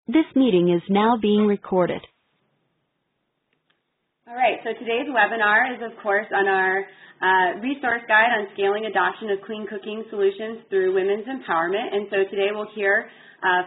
This meeting is now being recorded. All right, so today's webinar is, of course, on our resource guide on scaling adoption of clean cooking solutions through women's empowerment. And so today we'll hear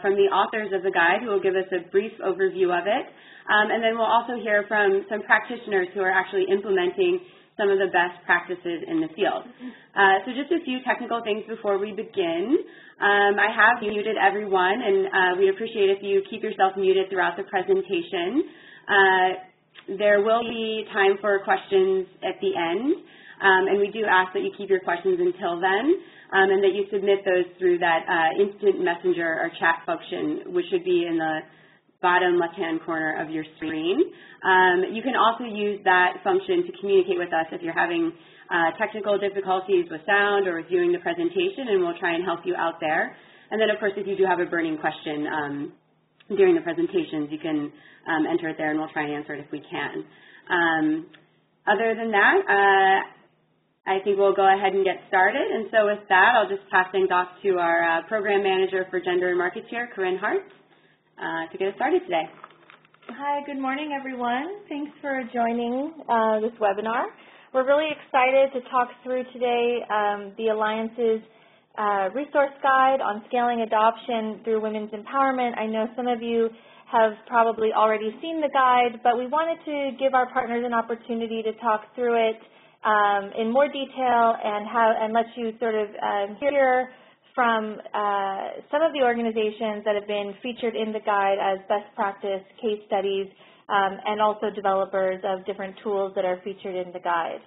from the authors of the guide who will give us a brief overview of it. And then we'll also hear from some practitioners who are actually implementing some of the best practices in the field. So just a few technical things before we begin. I have muted everyone, and we'd appreciate if you keep yourself muted throughout the presentation. There will be time for questions at the end, and we do ask that you keep your questions until then, and that you submit those through that instant messenger or chat function, which should be in the bottom left-hand corner of your screen. You can also use that function to communicate with us if you're having technical difficulties with sound or with viewing the presentation, and we'll try and help you out there. And then, of course, if you do have a burning question during the presentations, you can enter it there, and we'll try and answer it if we can. Other than that, I think we'll go ahead and get started. And so with that, I'll just pass things off to our Program Manager for Gender and Markets here, Corinne Hart, to get us started today. Hi, good morning, everyone. Thanks for joining this webinar. We're really excited to talk through today the Alliance's resource guide on scaling adoption through women's empowerment. I know some of you have probably already seen the guide, but we wanted to give our partners an opportunity to talk through it in more detail and let you sort of hear from some of the organizations that have been featured in the guide as best practice case studies and also developers of different tools that are featured in the guide.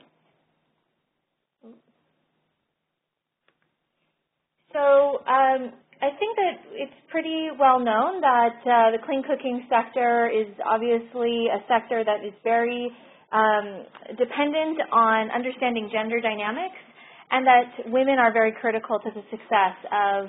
So I think that it's pretty well known that the clean cooking sector is obviously a sector that is very dependent on understanding gender dynamics, and that women are very critical to the success of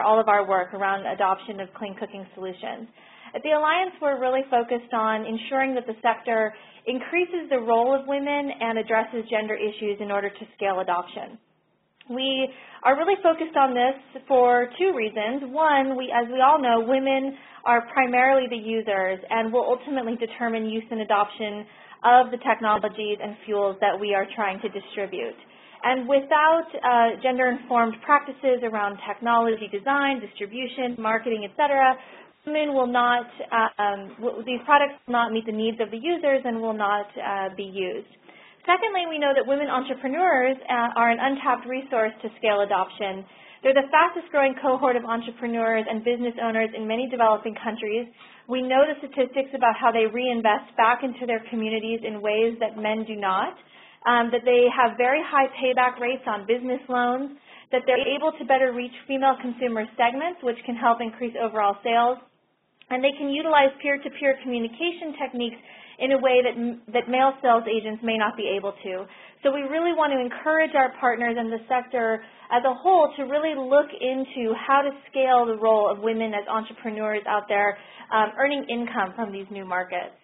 all of our work around adoption of clean cooking solutions. At the Alliance, we're really focused on ensuring that the sector increases the role of women and addresses gender issues in order to scale adoption. We are really focused on this for two reasons. One, as we all know, women are primarily the users and will ultimately determine use and adoption of the technologies and fuels that we are trying to distribute. And without gender-informed practices around technology design, distribution, marketing, etc., women will not, these products will not meet the needs of the users and will not be used. Secondly, we know that women entrepreneurs are an untapped resource to scale adoption. They're the fastest growing cohort of entrepreneurs and business owners in many developing countries. We know the statistics about how they reinvest back into their communities in ways that men do not. That they have very high payback rates on business loans, that they're able to better reach female consumer segments, which can help increase overall sales, and they can utilize peer-to-peer communication techniques in a way that male sales agents may not be able to. So we really want to encourage our partners in the sector as a whole to really look into how to scale the role of women as entrepreneurs out there earning income from these new markets.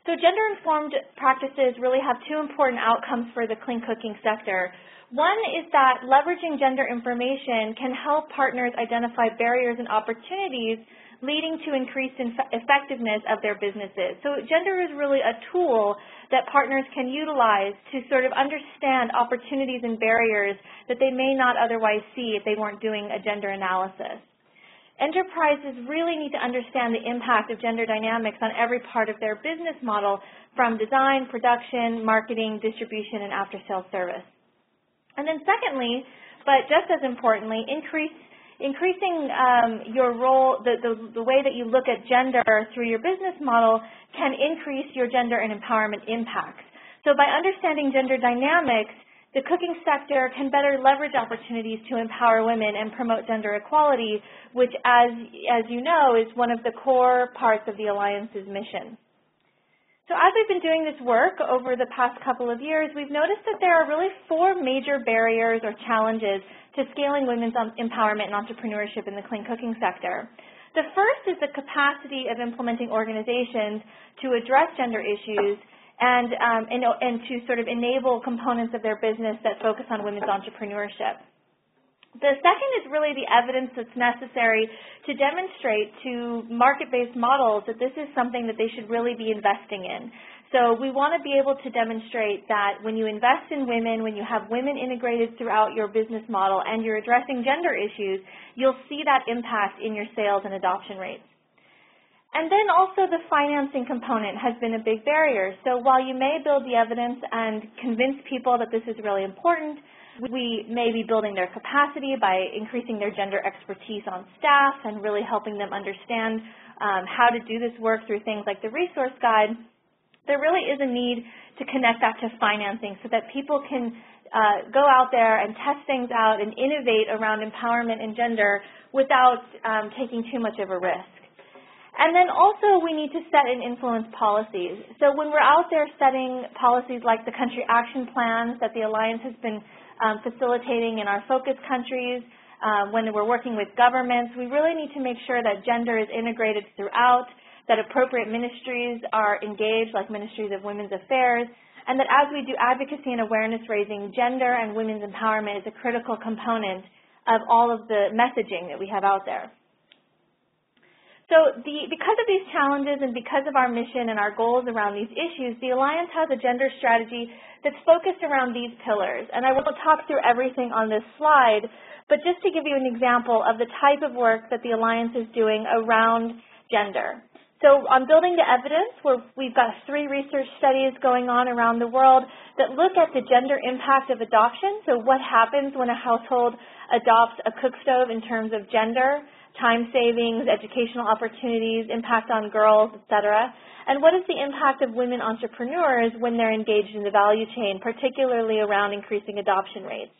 So gender-informed practices really have two important outcomes for the clean cooking sector. One is that leveraging gender information can help partners identify barriers and opportunities leading to increased effectiveness of their businesses. So gender is really a tool that partners can utilize to sort of understand opportunities and barriers that they may not otherwise see if they weren't doing a gender analysis. Enterprises really need to understand the impact of gender dynamics on every part of their business model, from design, production, marketing, distribution, and after-sales service. And then secondly, but just as importantly, increasing your role, the way that you look at gender through your business model can increase your gender and empowerment impacts. So by understanding gender dynamics, the cooking sector can better leverage opportunities to empower women and promote gender equality, which, as you know, is one of the core parts of the Alliance's mission. So as we've been doing this work over the past couple of years, we've noticed that there are really four major barriers or challenges to scaling women's empowerment and entrepreneurship in the clean cooking sector. The first is the capacity of implementing organizations to address gender issues and to sort of enable components of their business that focus on women's entrepreneurship. The second is really the evidence that's necessary to demonstrate to market-based models that this is something that they should really be investing in. So we want to be able to demonstrate that when you invest in women, when you have women integrated throughout your business model and you're addressing gender issues, you'll see that impact in your sales and adoption rates. And then also the financing component has been a big barrier. So while you may build the evidence and convince people that this is really important, we may be building their capacity by increasing their gender expertise on staff and really helping them understand how to do this work through things like the resource guide. There really is a need to connect that to financing so that people can go out there and test things out and innovate around empowerment and gender without taking too much of a risk. And then also we need to set and influence policies. So when we're out there setting policies like the country action plans that the Alliance has been facilitating in our focus countries, when we're working with governments, we really need to make sure that gender is integrated throughout, that appropriate ministries are engaged, like Ministries of Women's Affairs, and that as we do advocacy and awareness raising, gender and women's empowerment is a critical component of all of the messaging that we have out there. So because of these challenges and because of our mission and our goals around these issues, the Alliance has a gender strategy that's focused around these pillars. And I won't talk through everything on this slide, but just to give you an example of the type of work that the Alliance is doing around gender. So on building the evidence, we've got 3 research studies going on around the world that look at the gender impact of adoption. So what happens when a household adopts a cook stove in terms of gender, time savings, educational opportunities, impact on girls, etc. And what is the impact of women entrepreneurs when they're engaged in the value chain, particularly around increasing adoption rates.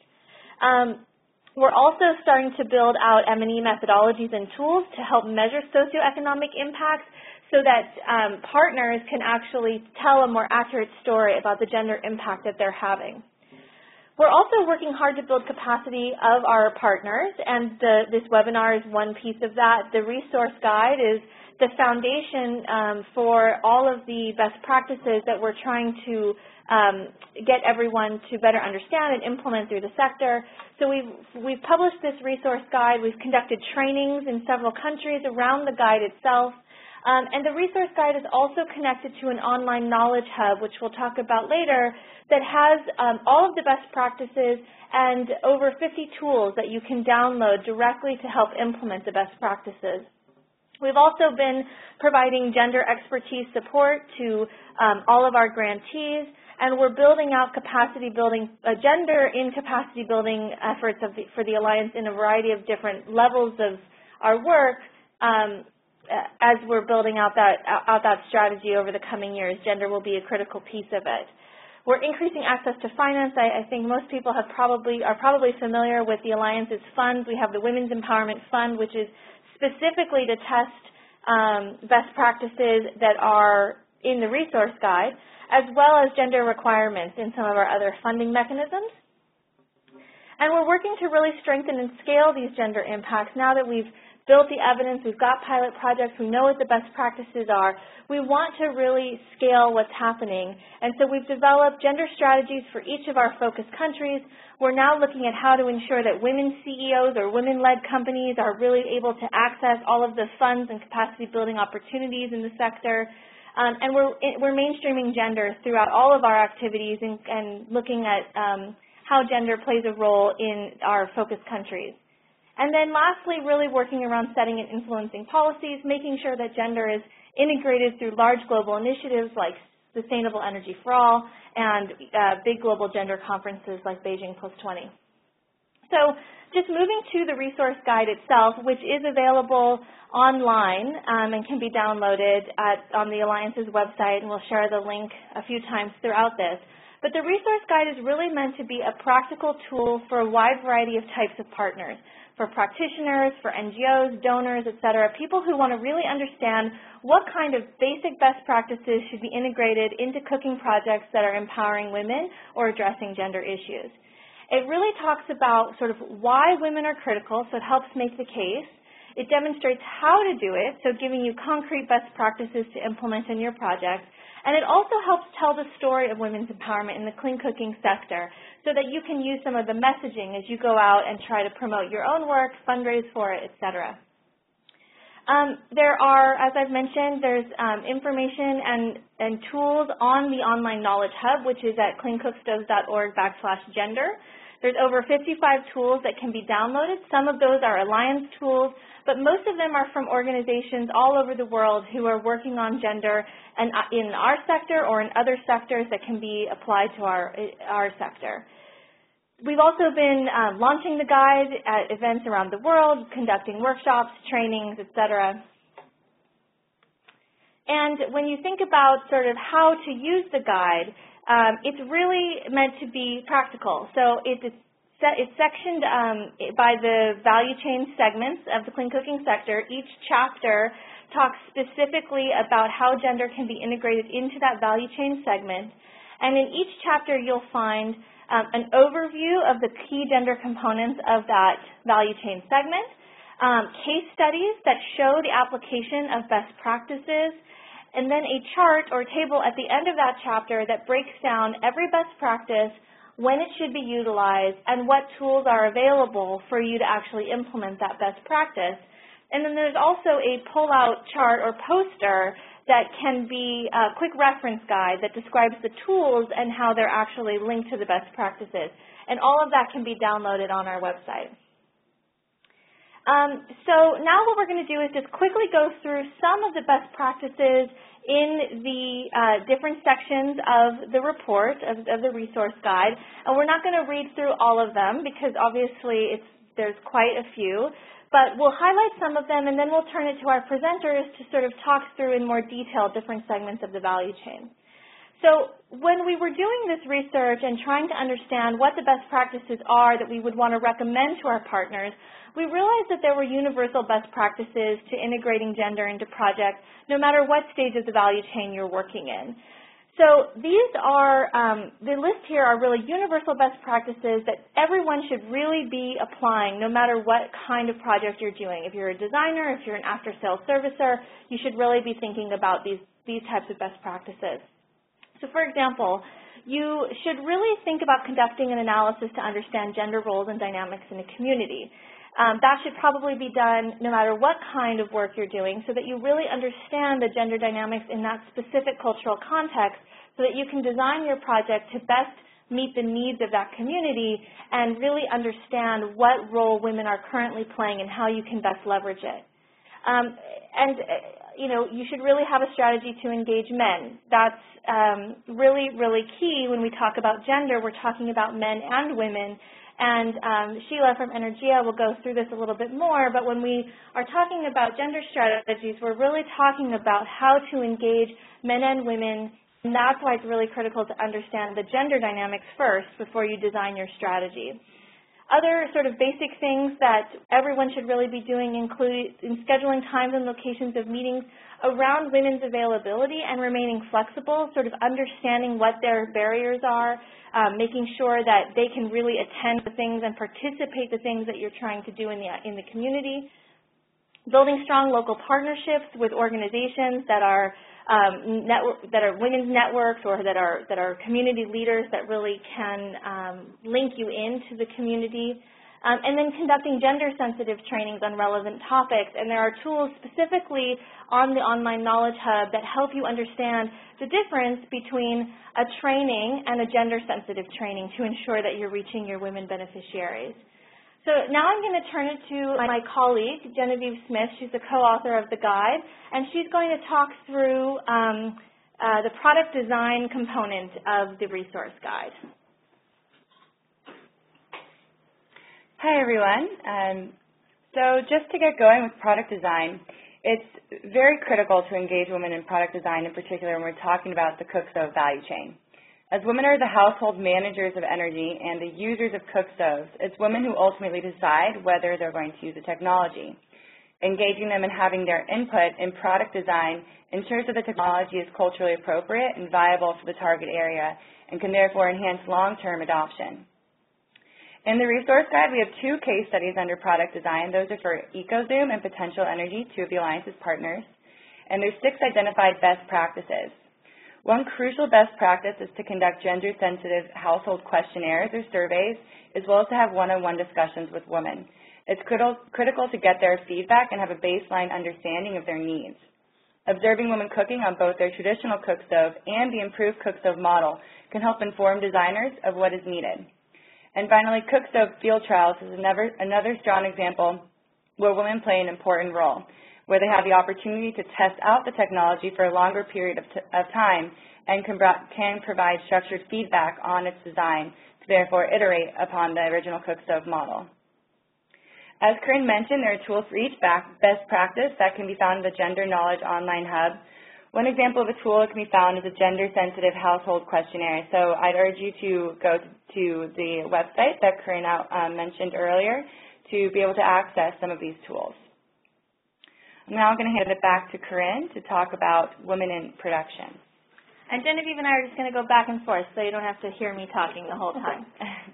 We're also starting to build out M&E methodologies and tools to help measure socioeconomic impacts so that partners can actually tell a more accurate story about the gender impact that they're having. We're also working hard to build capacity of our partners, and this webinar is one piece of that. The resource guide is the foundation for all of the best practices that we're trying to get everyone to better understand and implement through the sector. So we've published this resource guide. We've conducted trainings in several countries around the guide itself. And the resource guide is also connected to an online knowledge hub, which we'll talk about later, that has all of the best practices and over 50 tools that you can download directly to help implement the best practices. We've also been providing gender expertise support to all of our grantees, and we're building out capacity building, gender in capacity building efforts for the Alliance in a variety of different levels of our work. As we're building out that strategy over the coming years, gender will be a critical piece of it. We're increasing access to finance. I think most people are probably familiar with the Alliance's funds. We have the Women's Empowerment Fund, which is specifically to test best practices that are in the resource guide, as well as gender requirements in some of our other funding mechanisms. And we're working to really strengthen and scale these gender impacts now that we've built the evidence, we've got pilot projects, we know what the best practices are. We want to really scale what's happening. And so we've developed gender strategies for each of our focus countries. We're now looking at how to ensure that women CEOs or women-led companies are really able to access all of the funds and capacity building opportunities in the sector. And we're mainstreaming gender throughout all of our activities and looking at how gender plays a role in our focus countries. And then lastly, really working around setting and influencing policies, making sure that gender is integrated through large global initiatives like Sustainable Energy for All and big global gender conferences like Beijing Plus 20. So just moving to the resource guide itself, which is available online and can be downloaded on the Alliance's website, and we'll share the link a few times throughout this. But the resource guide is really meant to be a practical tool for a wide variety of types of partners, for practitioners, for NGOs, donors, etc., people who want to really understand what kind of basic best practices should be integrated into cooking projects that are empowering women or addressing gender issues. It really talks about sort of why women are critical, so it helps make the case. It demonstrates how to do it, so giving you concrete best practices to implement in your project. And it also helps tell the story of women's empowerment in the clean cooking sector so that you can use some of the messaging as you go out and try to promote your own work, fundraise for it, etc. There are, as I've mentioned, there's information and tools on the Online Knowledge Hub, which is at cleancookstoves.org/gender. There's over 55 tools that can be downloaded. Some of those are alliance tools, but most of them are from organizations all over the world who are working on gender and in our sector or in other sectors that can be applied to our sector. We've also been launching the guide at events around the world, conducting workshops, trainings, etc. And when you think about sort of how to use the guide, it's really meant to be practical. So it's sectioned by the value chain segments of the clean cooking sector. Each chapter talks specifically about how gender can be integrated into that value chain segment. And in each chapter, you'll find an overview of the key gender components of that value chain segment, case studies that show the application of best practices, and then a chart or table at the end of that chapter that breaks down every best practice, when it should be utilized, and what tools are available for you to actually implement that best practice. And then there's also a pull-out chart or poster that can be a quick reference guide that describes the tools and how they're actually linked to the best practices. And all of that can be downloaded on our website. So now what we're going to do is just quickly go through some of the best practices in the different sections of the report, of the resource guide. And we're not going to read through all of them because obviously there's quite a few. But we'll highlight some of them, and then we'll turn it to our presenters to sort of talk through in more detail different segments of the value chain. So when we were doing this research and trying to understand what the best practices are that we would want to recommend to our partners, we realized that there were universal best practices to integrating gender into projects, no matter what stage of the value chain you're working in. So these are, the list here are really universal best practices that everyone should really be applying no matter what kind of project you're doing. If you're a designer, if you're an after-sales servicer, you should really be thinking about these types of best practices. So for example, you should really think about conducting an analysis to understand gender roles and dynamics in a community. That should probably be done no matter what kind of work you're doing so that you really understand the gender dynamics in that specific cultural context so that you can design your project to best meet the needs of that community and really understand what role women are currently playing and how you can best leverage it. You should really have a strategy to engage men. That's really, really key when we talk about gender. We're talking about men and women. And Sheila from Energia will go through this a little bit more, but when we are talking about gender strategies, we're really talking about how to engage men and women, and that's why it's really critical to understand the gender dynamics first before you design your strategy. Other sort of basic things that everyone should really be doing include in scheduling times and locations of meetings around women's availability and remaining flexible, sort of understanding what their barriers are, making sure that they can really attend the things and participate the things that you're trying to do in the community. Building strong local partnerships with organizations that are women's networks or that are community leaders that really can link you into the community. And then conducting gender-sensitive trainings on relevant topics. And there are tools specifically on the Online Knowledge Hub that help you understand the difference between a training and a gender-sensitive training to ensure that you're reaching your women beneficiaries. So now I'm going to turn it to my colleague, Genevieve Smith. She's the co-author of the guide, and she's going to talk through the product design component of the resource guide. Hi, everyone. So just to get going with product design, it's very critical to engage women in product design, in particular when we're talking about the cook stove value chain. As women are the household managers of energy and the users of cook stoves, it's women who ultimately decide whether they're going to use the technology. Engaging them and having their input in product design ensures that the technology is culturally appropriate and viable for the target area and can therefore enhance long-term adoption. In the resource guide, we have 2 case studies under product design. Those are for EcoZoom and Potential Energy, 2 of the Alliance's partners. And there's 6 identified best practices. One crucial best practice is to conduct gender-sensitive household questionnaires or surveys, as well as to have one-on-one discussions with women. It's critical to get their feedback and have a baseline understanding of their needs. Observing women cooking on both their traditional cook stove and the improved cook stove model can help inform designers of what is needed. And finally, cook stove field trials is another strong example where women play an important role, where they have the opportunity to test out the technology for a longer period of time and can provide structured feedback on its design to therefore iterate upon the original cook stove model. As Corinne mentioned, there are tools for each best practice that can be found in the Gender Knowledge Online Hub. One example of a tool that can be found is a gender-sensitive household questionnaire. So I'd urge you to go to the website that Corinne mentioned earlier to be able to access some of these tools. I'm now going to hand it back to Corinne to talk about women in production. And Genevieve and I are just going to go back and forth so you don't have to hear me talking the whole time.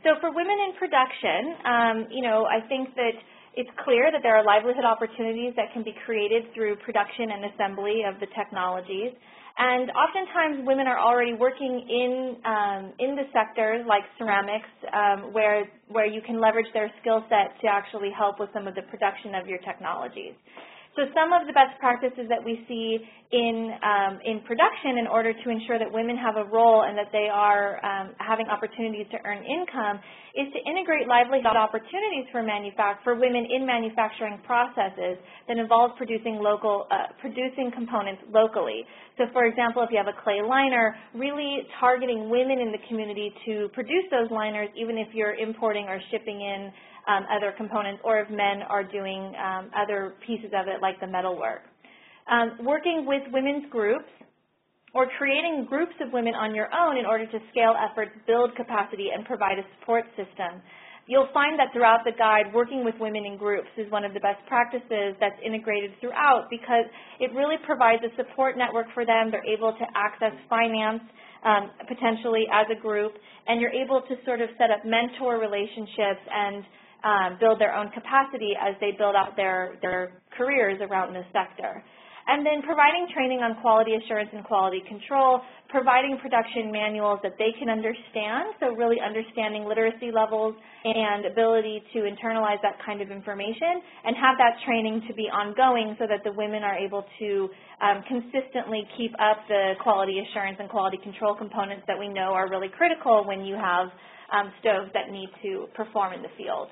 So for women in production, I think that it's clear that there are livelihood opportunities that can be created through production and assembly of the technologies. And oftentimes women are already working in the sectors like ceramics where you can leverage their skill set to actually help with some of the production of your technologies. So some of the best practices that we see in production in order to ensure that women have a role and that they are having opportunities to earn income is to integrate livelihood opportunities for women in manufacturing processes that involve producing components locally. So for example, if you have a clay liner, really targeting women in the community to produce those liners even if you're importing or shipping in other components, or if men are doing other pieces of it like the metalwork. Working with women's groups or creating groups of women on your own in order to scale efforts, build capacity, and provide a support system. You'll find that throughout the guide, working with women in groups is one of the best practices that's integrated throughout because it really provides a support network for them. They're able to access finance potentially as a group, and you're able to sort of set up mentor relationships and build their own capacity as they build out their careers around this sector. And then providing training on quality assurance and quality control, providing production manuals that they can understand, so really understanding literacy levels and ability to internalize that kind of information, and have that training to be ongoing so that the women are able to consistently keep up the quality assurance and quality control components that we know are really critical when you have stoves that need to perform in the field.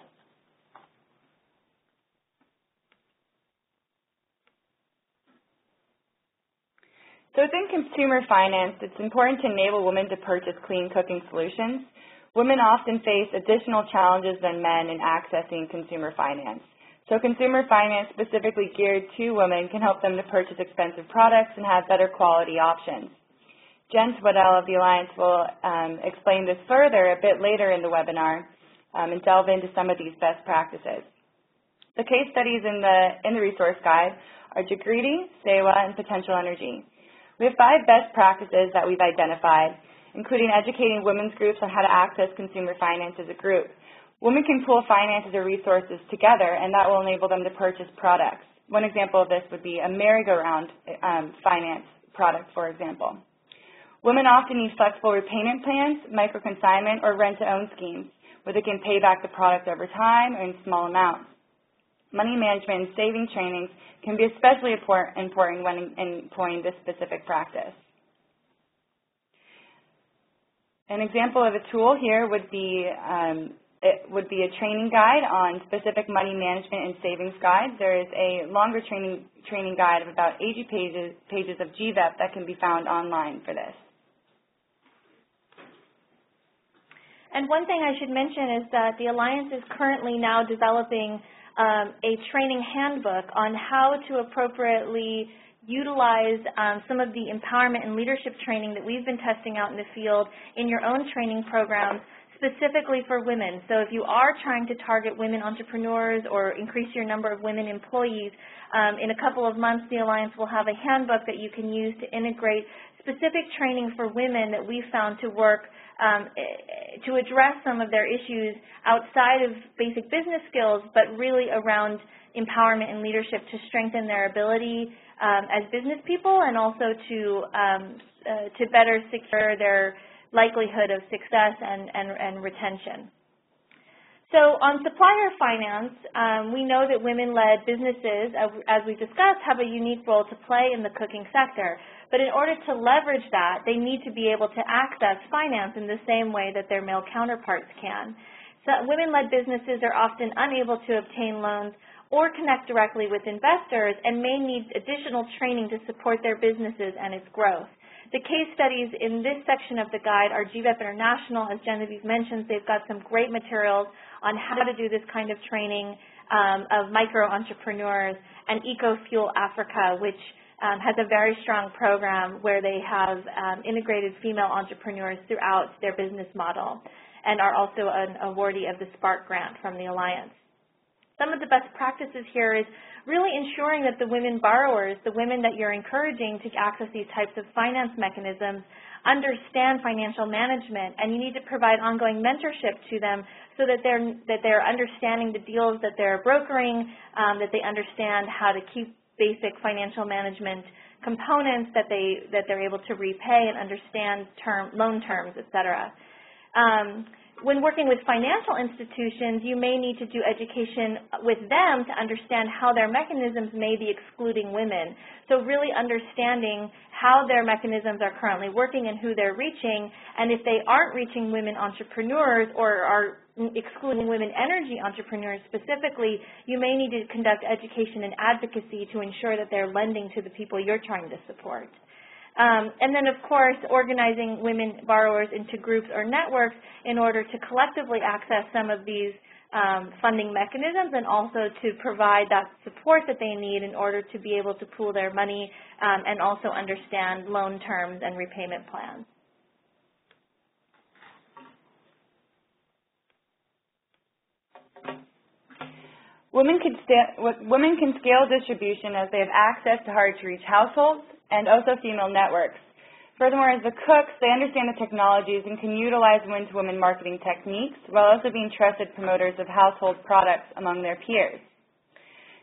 So within consumer finance, it's important to enable women to purchase clean cooking solutions. Women often face additional challenges than men in accessing consumer finance. So consumer finance specifically geared to women can help them to purchase expensive products and have better quality options. Jen Swaddell of the Alliance will explain this further a bit later in the webinar and delve into some of these best practices. The case studies in the resource guide are Jagriti, Sewa, and Potential Energy. We have 5 best practices that we've identified, including educating women's groups on how to access consumer finance as a group. Women can pool finances or resources together, and that will enable them to purchase products. One example of this would be a merry-go-round finance product, for example. Women often need flexible repayment plans, micro-consignment, or rent-to-own schemes, where they can pay back the product over time or in small amounts. Money management and saving trainings can be especially important when employing this specific practice. An example of a tool here would be a training guide on specific money management and savings guides. There is a longer training guide of about 80 pages of GVEP that can be found online for this. And one thing I should mention is that the Alliance is currently now developing a training handbook on how to appropriately utilize some of the empowerment and leadership training that we've been testing out in the field in your own training programs specifically for women. So if you are trying to target women entrepreneurs or increase your number of women employees, in a couple of months the Alliance will have a handbook that you can use to integrate specific training for women that we found to work to address some of their issues outside of basic business skills, but really around empowerment and leadership to strengthen their ability as business people and also to better secure their likelihood of success and retention. So on supplier finance, we know that women-led businesses, as we discussed, have a unique role to play in the cooking sector. But in order to leverage that, they need to be able to access finance in the same way that their male counterparts can. So women-led businesses are often unable to obtain loans or connect directly with investors and may need additional training to support their businesses and its growth. The case studies in this section of the guide are GVEP International. As Genevieve mentioned, they've got some great materials on how to do this kind of training of micro-entrepreneurs, and EcoFuel Africa, which has a very strong program where they have integrated female entrepreneurs throughout their business model and are also an awardee of the Spark Grant from the Alliance. Some of the best practices here is really ensuring that the women borrowers, the women that you're encouraging to access these types of finance mechanisms, understand financial management, and you need to provide ongoing mentorship to them so that they're understanding the deals that they're brokering, that they understand how to keep basic financial management components that they're able to repay and understand loan terms, etc. When working with financial institutions, you may need to do education with them to understand how their mechanisms may be excluding women. So really understanding how their mechanisms are currently working and who they're reaching, and if they aren't reaching women entrepreneurs or are excluding women energy entrepreneurs specifically, you may need to conduct education and advocacy to ensure that they're lending to the people you're trying to support. And then, of course, organizing women borrowers into groups or networks in order to collectively access some of these funding mechanisms and also to provide that support that they need in order to be able to pool their money and also understand loan terms and repayment plans. Women can scale distribution as they have access to hard-to-reach households and also female networks. Furthermore, as the cooks, they understand the technologies and can utilize women-to-women marketing techniques while also being trusted promoters of household products among their peers.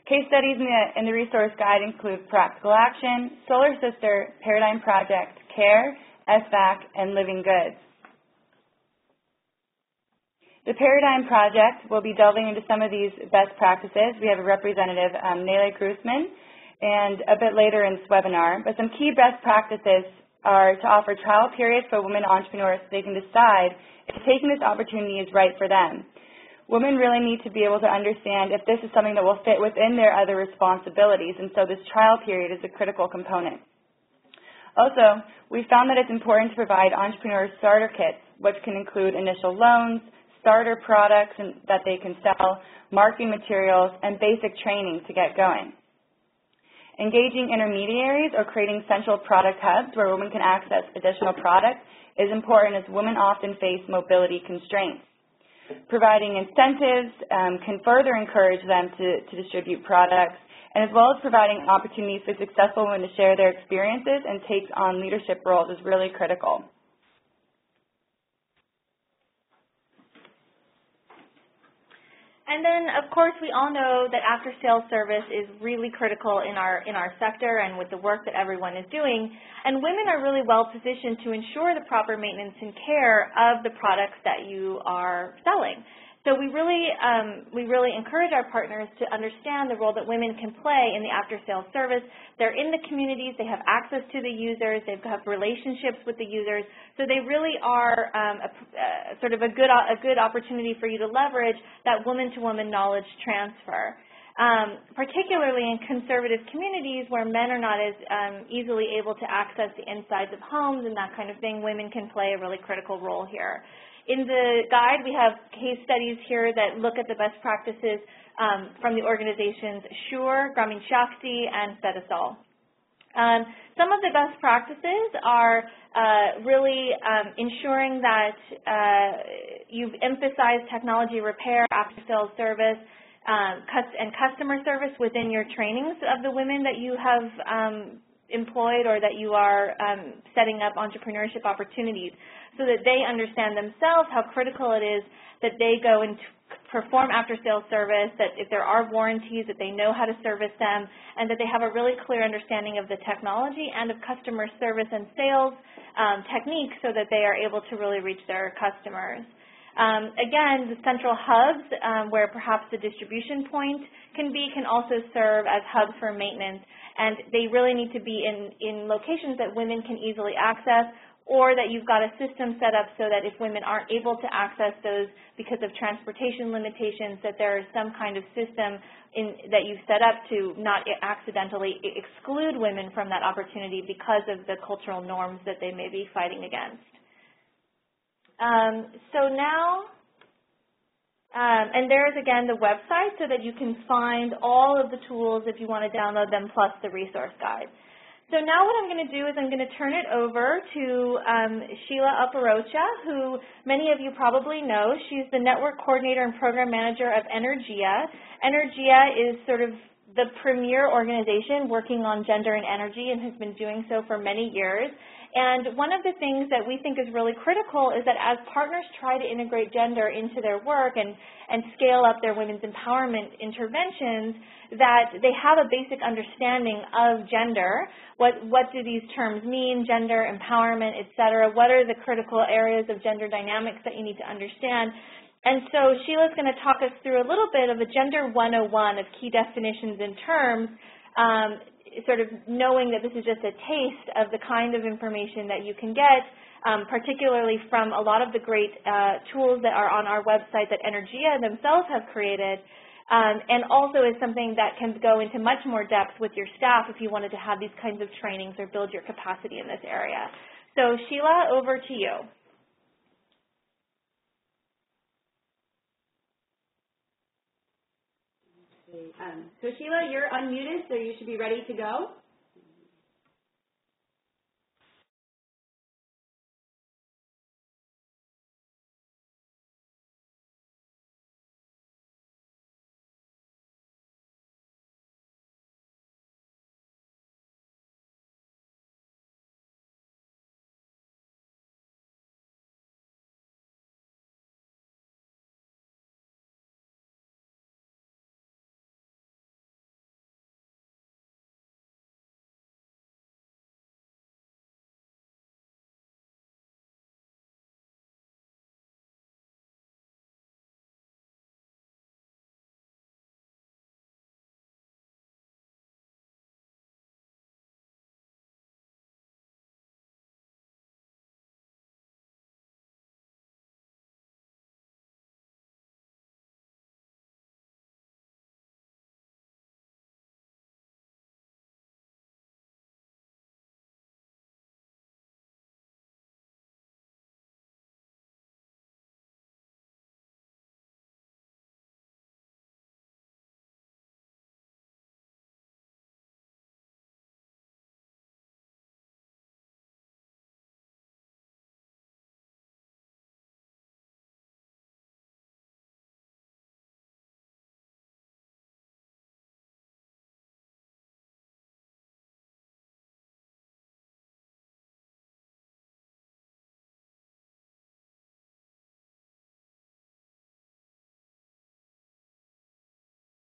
Case studies in the resource guide include Practical Action, Solar Sister, Paradigm Project, CARE, SVAC, and Living Goods. The Paradigm Project will be delving into some of these best practices. We have a representative, Nele Grusman, and a bit later in this webinar. But some key best practices are to offer trial periods for women entrepreneurs so they can decide if taking this opportunity is right for them. Women really need to be able to understand if this is something that will fit within their other responsibilities, and so this trial period is a critical component. Also, we found that it's important to provide entrepreneur starter kits, which can include initial loans, starter products that they can sell, marketing materials, and basic training to get going. Engaging intermediaries or creating central product hubs where women can access additional products is important as women often face mobility constraints. Providing incentives can further encourage them to distribute products, and as well as providing opportunities for successful women to share their experiences and take on leadership roles is really critical. And then, of course, we all know that after-sales service is really critical in our sector and with the work that everyone is doing. And women are really well positioned to ensure the proper maintenance and care of the products that you are selling. So we really encourage our partners to understand the role that women can play in the after-sales service. They're in the communities, they have access to the users, they have relationships with the users, so they really are sort of a good opportunity for you to leverage that woman-to-woman knowledge transfer. Particularly in conservative communities where men are not as easily able to access the insides of homes and that kind of thing, women can play a really critical role here. In the guide, we have case studies here that look at the best practices from the organizations SURE, Grameen Shakti, and Setisol. Some of the best practices are really ensuring that you've emphasized technology repair, after-sales service, and customer service within your trainings of the women that you have employed or that you are setting up entrepreneurship opportunities, so that they understand themselves how critical it is that they go and perform after-sales service, that if there are warranties, that they know how to service them, and that they have a really clear understanding of the technology and of customer service and sales techniques so that they are able to really reach their customers. Again, the central hubs where perhaps the distribution point can also serve as hubs for maintenance, and they really need to be in locations that women can easily access, or that you've got a system set up so that if women aren't able to access those because of transportation limitations, that there is some kind of system that you've set up to not accidentally exclude women from that opportunity because of the cultural norms that they may be fighting against. So now, and there's again the website so that you can find all of the tools if you want to download them, plus the resource guide. So now what I'm going to do is I'm going to turn it over to Sheila Aparocha, who many of you probably know. She's the Network Coordinator and Program Manager of Energia. Energia is sort of the premier organization working on gender and energy and has been doing so for many years. And one of the things that we think is really critical is that as partners try to integrate gender into their work and scale up their women's empowerment interventions, that they have a basic understanding of gender. What do these terms mean, gender, empowerment, et cetera? What are the critical areas of gender dynamics that you need to understand? And so Sheila's going to talk us through a little bit of a Gender 101 of key definitions and terms, sort of knowing that this is just a taste of the kind of information that you can get, particularly from a lot of the great tools that are on our website that Energia themselves have created, and also is something that can go into much more depth with your staff if you wanted to have these kinds of trainings or build your capacity in this area. So Sheila, over to you. So Sheila, you're unmuted, so you should be ready to go.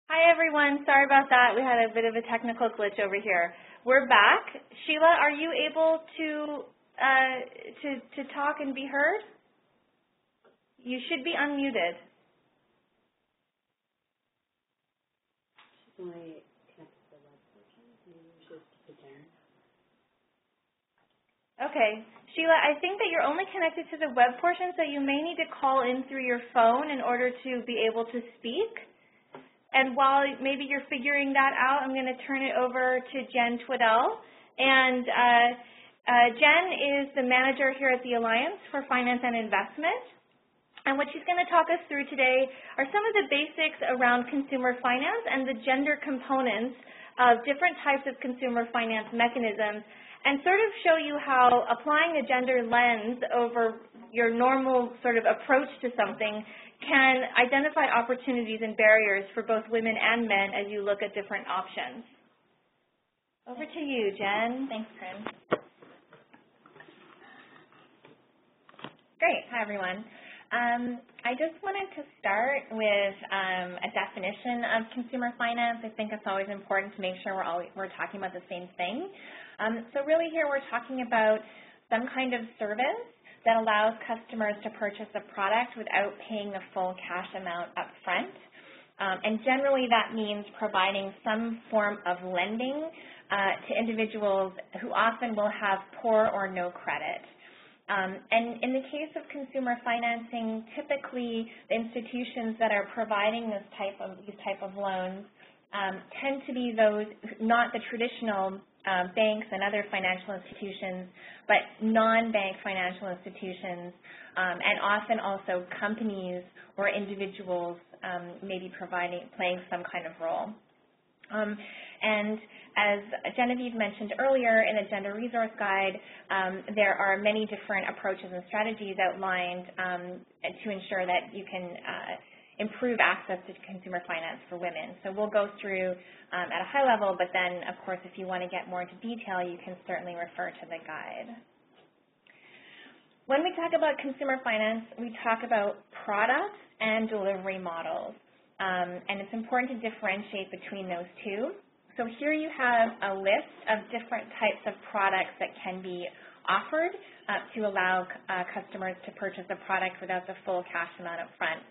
Hi everyone, sorry about that. We had a bit of a technical glitch over here. We're back. Sheila, are you able to talk and be heard? You should be unmuted. Okay. Sheila, I think that you're only connected to the web portion, so you may need to call in through your phone in order to be able to speak. And while maybe you're figuring that out, I'm going to turn it over to Jen Twiddell. And Jen is the manager here at the Alliance for Finance and Investment. And what she's going to talk us through today are some of the basics around consumer finance and the gender components of different types of consumer finance mechanisms and sort of show you how applying a gender lens over your normal sort of approach to something can identify opportunities and barriers for both women and men as you look at different options. Over to you, Jen. Thanks, Corinne. Great. Hi, everyone. I just wanted to start with a definition of consumer finance. I think it's always important to make sure we're talking about the same thing. So really here we're talking about some kind of service that allows customers to purchase a product without paying the full cash amount up front. And generally that means providing some form of lending to individuals who often will have poor or no credit. And in the case of consumer financing, typically the institutions that are providing these type of loans tend to be those, not the traditional banks and other financial institutions, but non-bank financial institutions, and often also companies or individuals maybe playing some kind of role. And as Genevieve mentioned earlier in the Gender Resource Guide, there are many different approaches and strategies outlined to ensure that you can improve access to consumer finance for women. So we'll go through at a high level, but then, of course, if you want to get more into detail, you can certainly refer to the guide. When we talk about consumer finance, we talk about products and delivery models, and it's important to differentiate between those two. So here you have a list of different types of products that can be offered to allow customers to purchase a product without the full cash amount up front.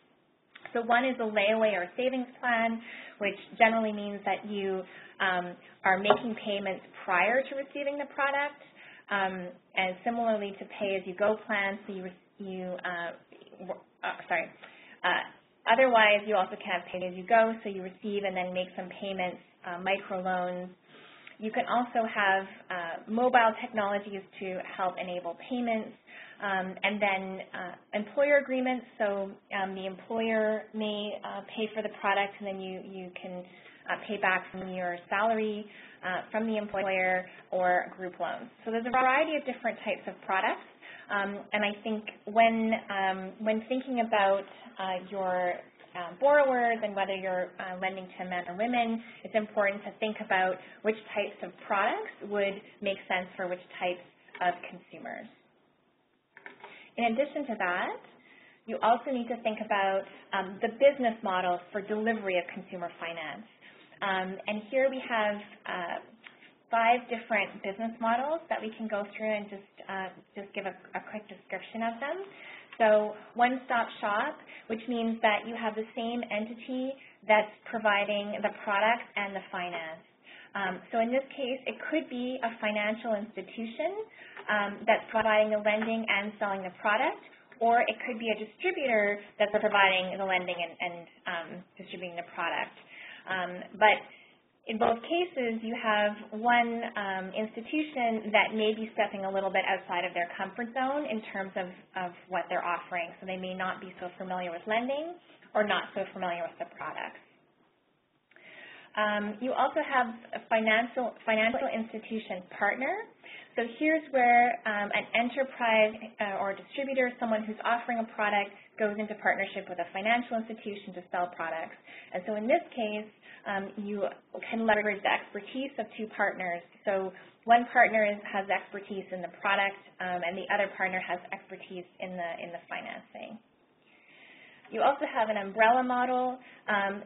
So one is a layaway or savings plan, which generally means that you are making payments prior to receiving the product, and similarly to pay-as-you-go plans. So otherwise, you also can have pay-as-you-go, so you receive and then make some payments, microloans. You can also have mobile technologies to help enable payments, and then employer agreements. So the employer may pay for the product, and then you can pay back from your salary from the employer, or group loans. So there's a variety of different types of products, and I think when thinking about your borrowers and whether you're lending to men or women, it's important to think about which types of products would make sense for which types of consumers. In addition to that, you also need to think about the business model for delivery of consumer finance. And here we have 5 different business models that we can go through and just give a quick description of them. So one-stop shop, which means that you have the same entity that's providing the product and the finance. So in this case, it could be a financial institution that's providing the lending and selling the product, or it could be a distributor that's providing the lending and distributing the product. But in both cases, you have one institution that may be stepping a little bit outside of their comfort zone in terms of what they're offering. So they may not be so familiar with lending or not so familiar with the products. You also have a financial institution partner. So here's where an enterprise or distributor, someone who's offering a product, goes into partnership with a financial institution to sell products. And so in this case, you can leverage the expertise of 2 partners. So one partner has expertise in the product, and the other partner has expertise in the financing. You also have an umbrella model.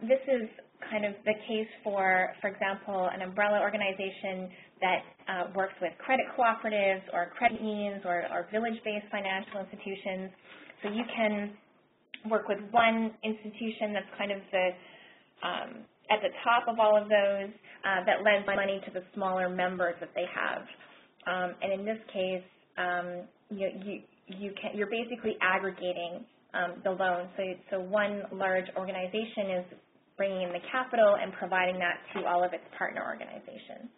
This is kind of the case for example, an umbrella organization that works with credit cooperatives or credit unions or village-based financial institutions. So you can work with one institution that's kind of at the top of all of those that lends money to the smaller members that they have. And in this case, you're basically aggregating the loan. So one large organization is bringing in the capital and providing that to all of its partner organizations.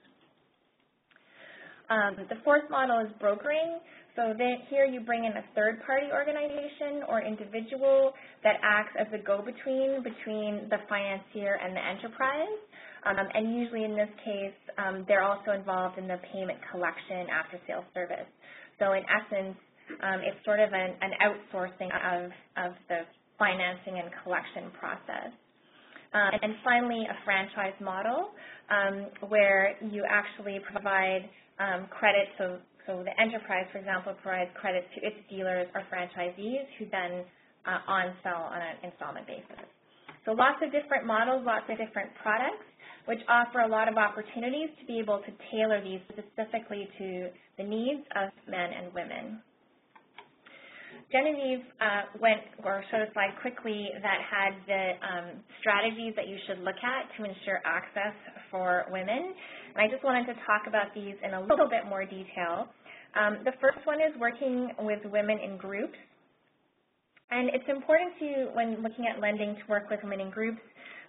The 4th model is brokering. So here you bring in a third-party organization or individual that acts as a go-between between the financier and the enterprise. and usually in this case, they're also involved in the payment collection after sales service. So in essence, it's sort of an outsourcing of the financing and collection process. And finally, a franchise model where you actually provide credit. So the enterprise, for example, provides credit to its dealers or franchisees who then on-sell on an installment basis. So lots of different models, lots of different products, which offer a lot of opportunities to be able to tailor these specifically to the needs of men and women. Genevieve showed a slide quickly that had the strategies that you should look at to ensure access for women. And I just wanted to talk about these in a little bit more detail. The first one is working with women in groups. And it's important when looking at lending, to work with women in groups,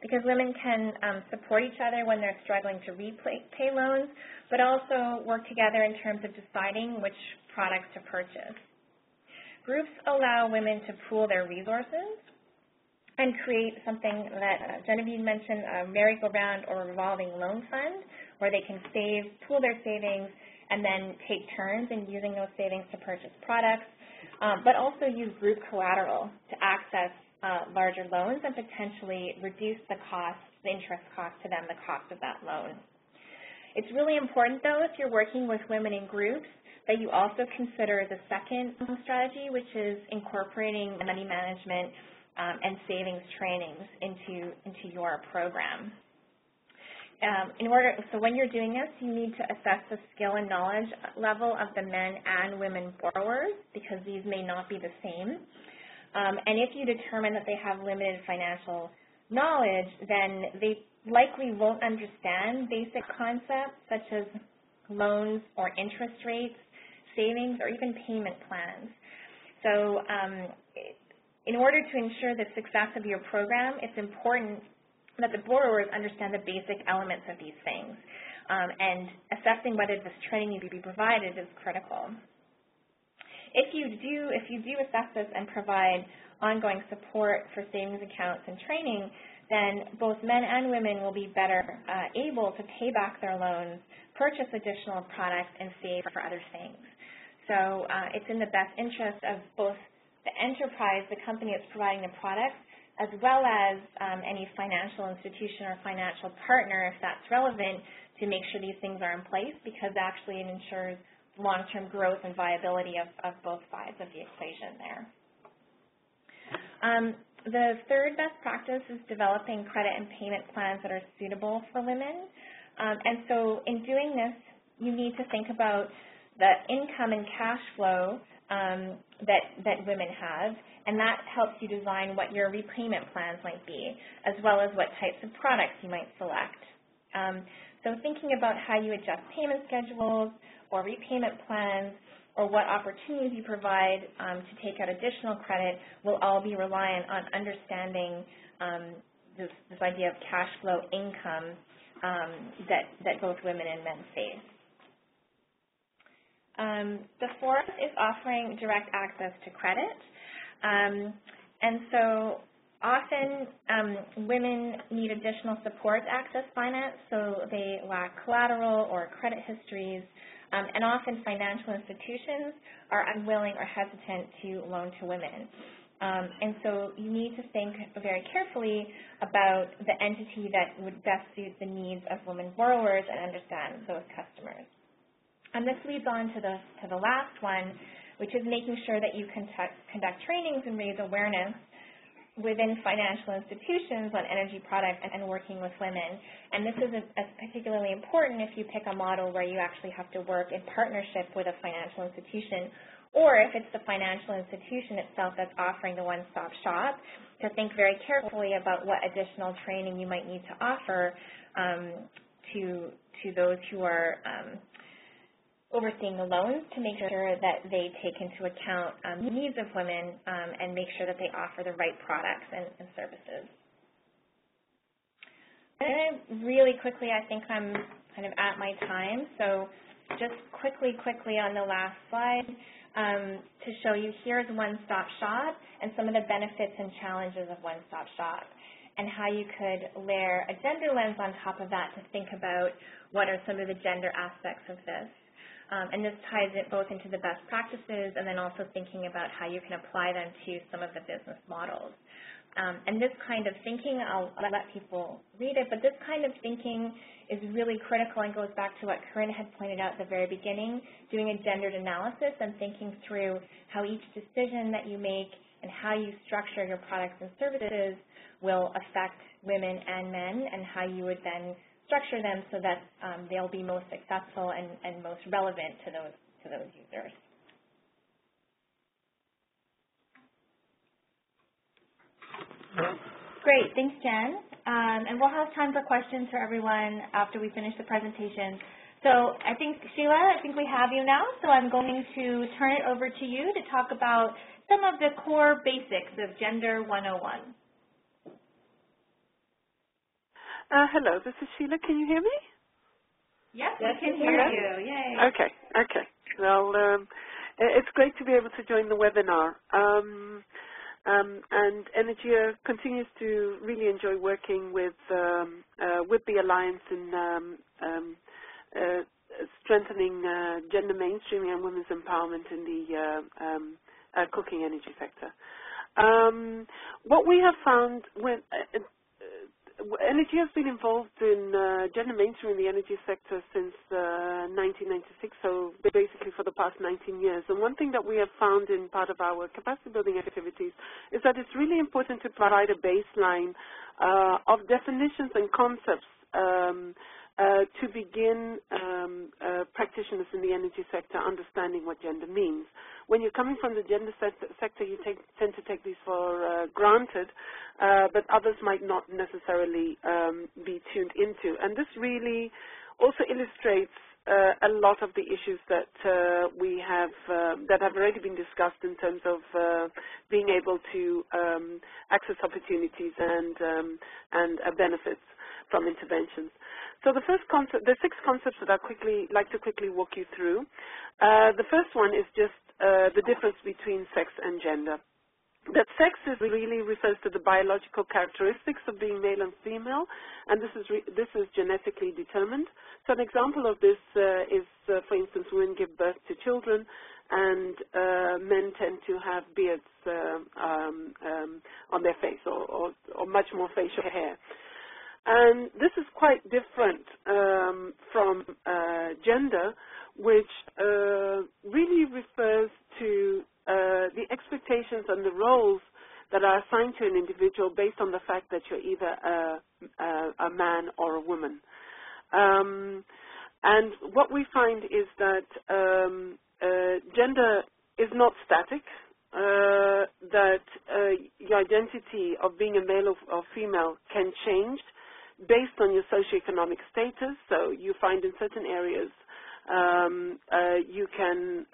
because women can support each other when they're struggling to repay loans, but also work together in terms of deciding which products to purchase. Groups allow women to pool their resources and create something that Genevieve mentioned, a merry-go-round or revolving loan fund, where they can pool their savings, and then take turns in using those savings to purchase products, but also use group collateral to access larger loans and potentially reduce the interest cost to them, the cost of that loan. It's really important, though, if you're working with women in groups, that you also consider the second strategy, which is incorporating money management and savings trainings into your program. So when you're doing this, you need to assess the skill and knowledge level of the men and women borrowers, because these may not be the same. And if you determine that they have limited financial knowledge, then they likely won't understand basic concepts such as loans or interest rates, savings, or even payment plans. So in order to ensure the success of your program, it's important that the borrowers understand the basic elements of these things, and assessing whether this training need to be provided is critical. If you do assess this and provide ongoing support for savings accounts and training, then both men and women will be better able to pay back their loans, purchase additional products, and save for other things. So it's in the best interest of both the enterprise, the company that's providing the products, as well as any financial institution or financial partner, if that's relevant, to make sure these things are in place, because actually it ensures long-term growth and viability of both sides of the equation there. The third best practice is developing credit and payment plans that are suitable for women. And so in doing this, you need to think about the income and cash flow that women have, and that helps you design what your repayment plans might be, as well as what types of products you might select. So thinking about how you adjust payment schedules or repayment plans, or what opportunities you provide to take out additional credit, will all be reliant on understanding this idea of cash flow income that both women and men face. The fourth is offering direct access to credit. And so often women need additional support to access finance, so they lack collateral or credit histories, and often financial institutions are unwilling or hesitant to loan to women. And so you need to think very carefully about the entity that would best suit the needs of women borrowers and understand those customers. And this leads on to the last one, which is making sure that you conduct trainings and raise awareness within financial institutions on energy products and working with women. And this is particularly important if you pick a model where you actually have to work in partnership with a financial institution, or if it's the financial institution itself that's offering the one-stop shop, to think very carefully about what additional training you might need to offer to those who are overseeing the loans, to make sure that they take into account the needs of women and make sure that they offer the right products and services. And really quickly, I think I'm kind of at my time, so just quickly on the last slide to show you, here's one-stop shop and some of the benefits and challenges of one-stop shop. and how you could layer a gender lens on top of that to think about what are some of the gender aspects of this. And this ties it both into the best practices and then also thinking about how you can apply them to some of the business models. And this kind of thinking, I'll let people read it, but this kind of thinking is really critical and goes back to what Corinne had pointed out at the very beginning, doing a gendered analysis and thinking through how each decision that you make and how you structure your products and services will affect women and men, and how you would then structure them so that they'll be most successful and most relevant to those users. Great, thanks, Jen. And we'll have time for questions for everyone after we finish the presentation. So I think, Sheila, we have you now, so I'm going to turn it over to you to talk about some of the core basics of Gender 101. Hello, this is Sheila. Can you hear me? Yes, we can hear you. Yay. Okay. Well, it's great to be able to join the webinar. And Energia continues to really enjoy working with the Alliance in strengthening gender mainstreaming and women's empowerment in the cooking energy sector. What we have found when Energy has been involved in gender mainstream in the energy sector since 1996, so basically for the past 19 years. And one thing that we have found in part of our capacity building activities is that it's really important to provide a baseline of definitions and concepts to begin practitioners in the energy sector understanding what gender means. When you're coming from the gender sector, you tend to take these for granted, but others might not necessarily be tuned into. And this really also illustrates a lot of the issues that we have that have already been discussed in terms of being able to access opportunities and benefits from interventions. So the first concept, the 6 concepts that I'd like to quickly walk you through. The first one is just the difference between sex and gender. That sex really refers to the biological characteristics of being male and female, and this is genetically determined. So an example of this is, for instance, women give birth to children, and men tend to have beards on their face, or much more facial hair. And this is quite different from gender, which really refers to the expectations and the roles that are assigned to an individual based on the fact that you're either a man or a woman. And what we find is that gender is not static, that your identity of being a male or female can change based on your socioeconomic status. So you find in certain areas you can,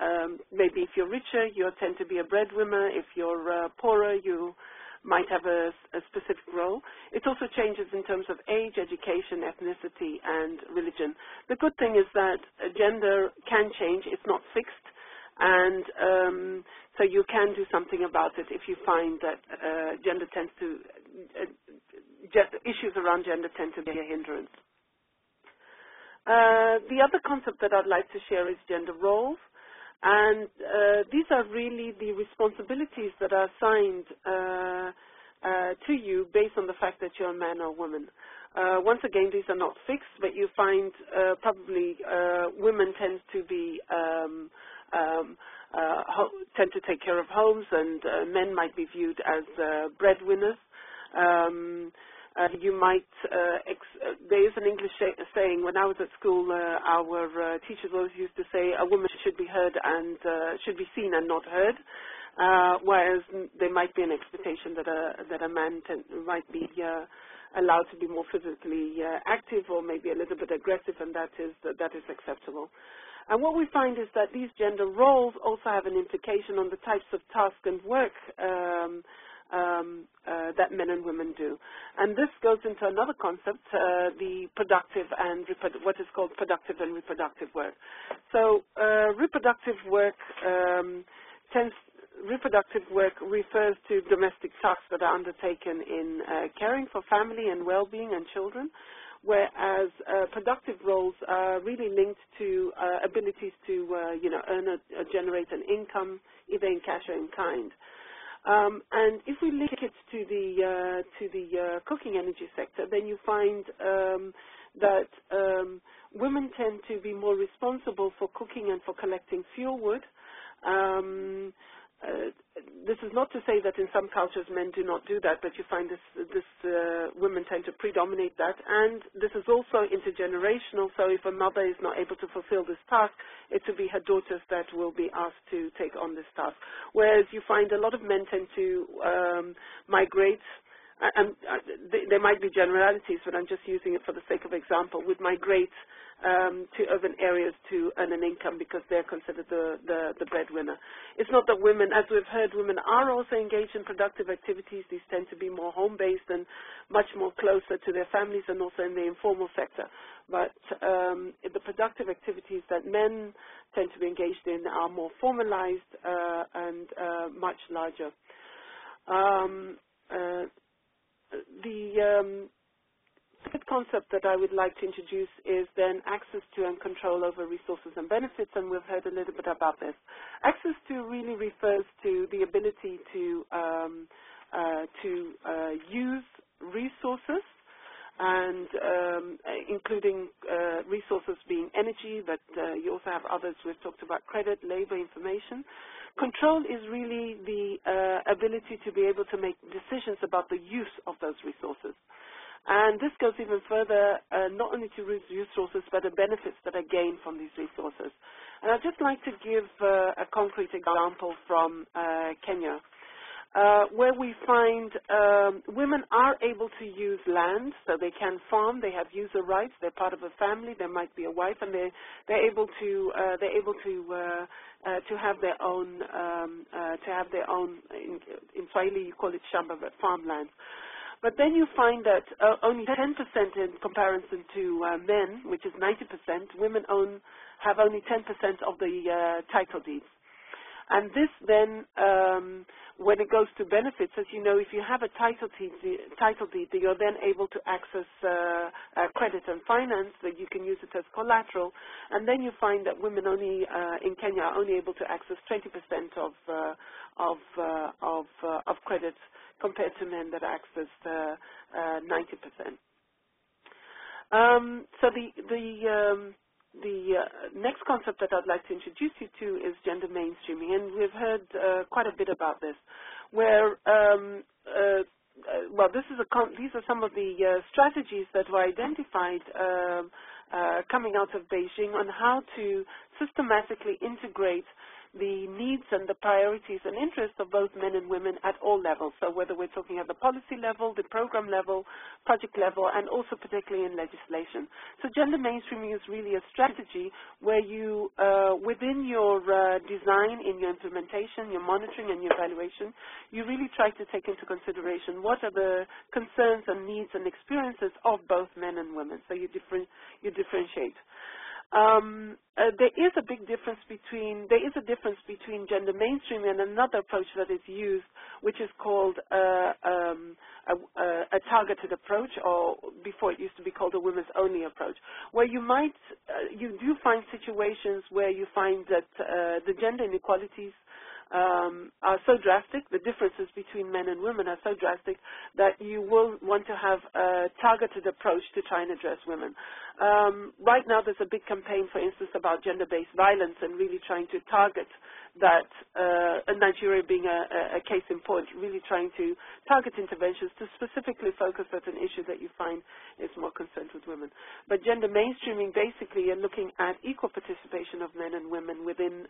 maybe if you're richer, you tend to be a breadwinner. If you're poorer, you might have a specific role. It also changes in terms of age, education, ethnicity, and religion. The good thing is that gender can change. It's not fixed. And so you can do something about it if you find that gender tends to, issues around gender tend to be a hindrance. The other concept that I'd like to share is gender roles. And these are really the responsibilities that are assigned to you based on the fact that you're a man or a woman. Once again, these are not fixed, but you find probably women tend to be tend to take care of homes, and men might be viewed as breadwinners. You might, there is an English saying, when I was at school, our teachers always used to say, a woman should be heard and should be seen and not heard, whereas there might be an expectation that a man might be allowed to be more physically active or maybe a little bit aggressive, and that is acceptable. And what we find is that these gender roles also have an implication on the types of task and work that men and women do. And this goes into another concept, the productive and what is called productive and reproductive work. So reproductive work tends, reproductive work refers to domestic tasks that are undertaken in caring for family and well-being and children, whereas productive roles are really linked to abilities to, earn or generate an income, either in cash or in kind. And if we link it to the cooking energy sector, then you find that women tend to be more responsible for cooking and for collecting fuel wood. This is not to say that in some cultures men do not do that, but you find women tend to predominate that, and this is also intergenerational. So if a mother is not able to fulfill this task, it will be her daughters that will be asked to take on this task. Whereas you find a lot of men tend to migrate. And there might be generalities, but I'm just using it for the sake of example, would migrate to urban areas to earn an income because they're considered the breadwinner. It's not that women, as we've heard, women are also engaged in productive activities. These tend to be more home-based and much more closer to their families and also in the informal sector. But the productive activities that men tend to be engaged in are more formalized and much larger. The third concept that I would like to introduce is then access to and control over resources and benefits, and we've heard a little bit about this. Access to really refers to the ability to use resources, and including resources being energy, but you also have others. We've talked about credit, labor, information. Control is really the ability to be able to make decisions about the use of those resources. And this goes even further, not only to resources, but the benefits that are gained from these resources. And I'd just like to give a concrete example from Kenya, where we find women are able to use land, so they can farm, they have user rights, they're part of a family, there might be a wife, and they're able to have their own in Swahili you call it shamba, but farmland. But then you find that only 10% in comparison to men, which is 90%, women have only 10% of the title deeds. And this then, when it goes to benefits, as you know, if you have a title deed, you're then able to access credit and finance, that you can use it as collateral. And then you find that women only in Kenya are only able to access 20% of credit compared to men that access 90%. So the next concept that I'd like to introduce you to is gender mainstreaming, and we've heard quite a bit about this, where these are some of the strategies that were identified coming out of Beijing on how to systematically integrate the needs and the priorities and interests of both men and women at all levels. So whether we're talking at the policy level, the program level, project level, and also particularly in legislation. So gender mainstreaming is really a strategy where you, within your design, in your implementation, your monitoring and your evaluation, you really try to take into consideration what are the concerns and needs and experiences of both men and women. So you differentiate. There is a difference between gender mainstreaming and another approach that is used, which is called a targeted approach, or before it used to be called a women's only approach, where you do find situations where you find that the gender inequalities are so drastic, the differences between men and women are so drastic that you will want to have a targeted approach to try and address women. Right now there's a big campaign, for instance, about gender-based violence and really trying to target that, Nigeria being a case in point, really trying to target interventions to specifically focus at an issue that you find is more concerned with women. But gender mainstreaming basically are looking at equal participation of men and women within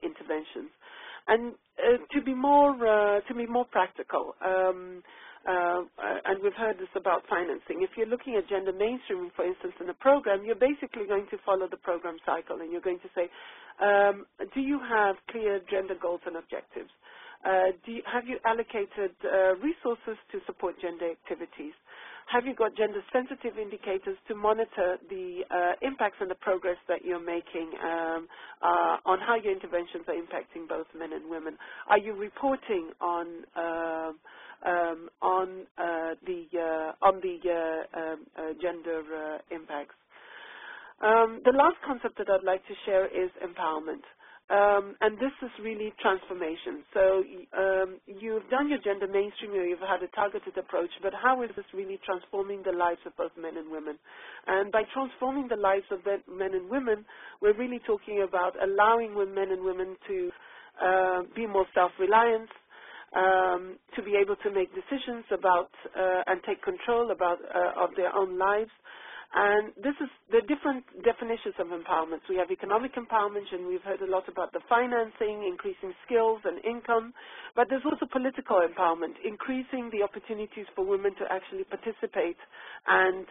interventions. And to be more practical, and we've heard this about financing. If you're looking at gender mainstreaming, for instance, in a program, you're basically going to follow the program cycle, and you're going to say, do you have clear gender goals and objectives? Have you allocated resources to support gender activities? have you got gender-sensitive indicators to monitor the impacts and the progress that you're making on how your interventions are impacting both men and women? Are you reporting on the gender impacts? The last concept that I'd like to share is empowerment. And this is really transformation. So you've done your gender mainstreaming, you've had a targeted approach, but how is this really transforming the lives of both men and women? And by transforming the lives of men and women, we're really talking about allowing men and women to be more self-reliant, to be able to make decisions about and take control about of their own lives. And this is the different definitions of empowerment. So we have economic empowerment, and we've heard a lot about the financing, increasing skills and income. But there's also political empowerment, increasing the opportunities for women to actually participate and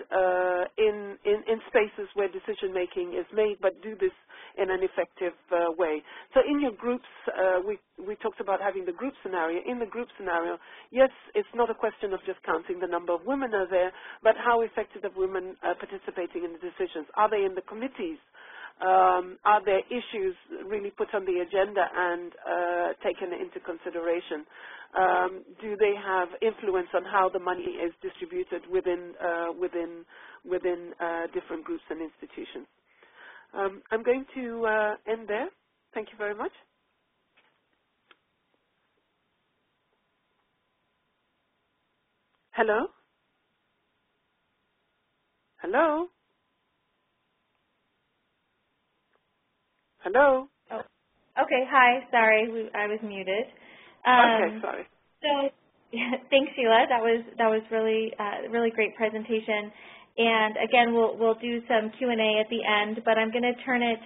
in spaces where decision making is made, but do this in an effective way. So in your groups, we talked about having the group scenario. In the group scenario, yes, it's not a question of just counting the number of women are there, but how effective are women participating in the decisions? Are they in the committees? Are there issues really put on the agenda and taken into consideration? Do they have influence on how the money is distributed within different groups and institutions? I'm going to end there. Thank you very much. Hello? Hello? Hello? Oh, okay. Hi. Sorry, I was muted. Okay, sorry. So, thanks, Sheila. That was really great presentation. And again, we'll do some Q&A at the end, but I'm going to turn it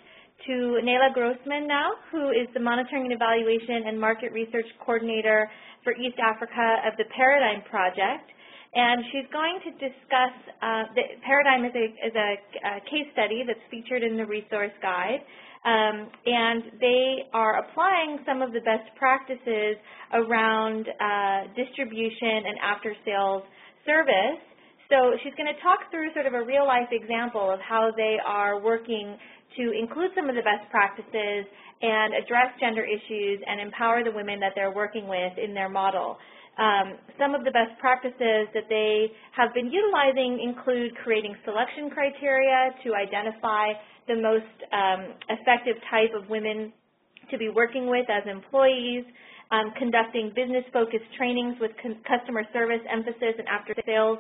to Nela Grossman now, who is the Monitoring and Evaluation and Market Research Coordinator for East Africa of the Paradigm Project. And she's going to discuss, the Paradigm is a case study that's featured in the resource guide, and they are applying some of the best practices around distribution and after-sales service. So she's going to talk through sort of a real-life example of how they are working to include some of the best practices and address gender issues and empower the women that they're working with in their model. Some of the best practices that they have been utilizing include creating selection criteria to identify the most effective type of women to be working with as employees, conducting business-focused trainings with customer service emphasis and after-sales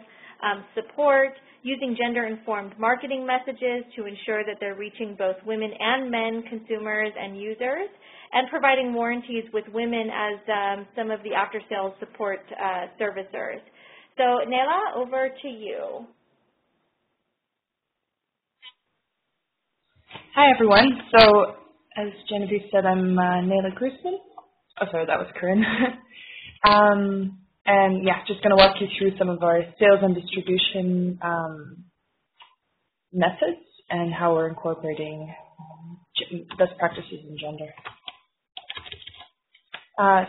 support, using gender-informed marketing messages to ensure that they're reaching both women and men consumers and users, and providing warranties with women as some of the after-sales support servicers. So, Nela, over to you. Hi, everyone. So, as Genevieve said, I'm Nela Grossman. Oh, sorry, that was Corinne. And yeah, just going to walk you through some of our sales and distribution methods and how we're incorporating best practices in gender.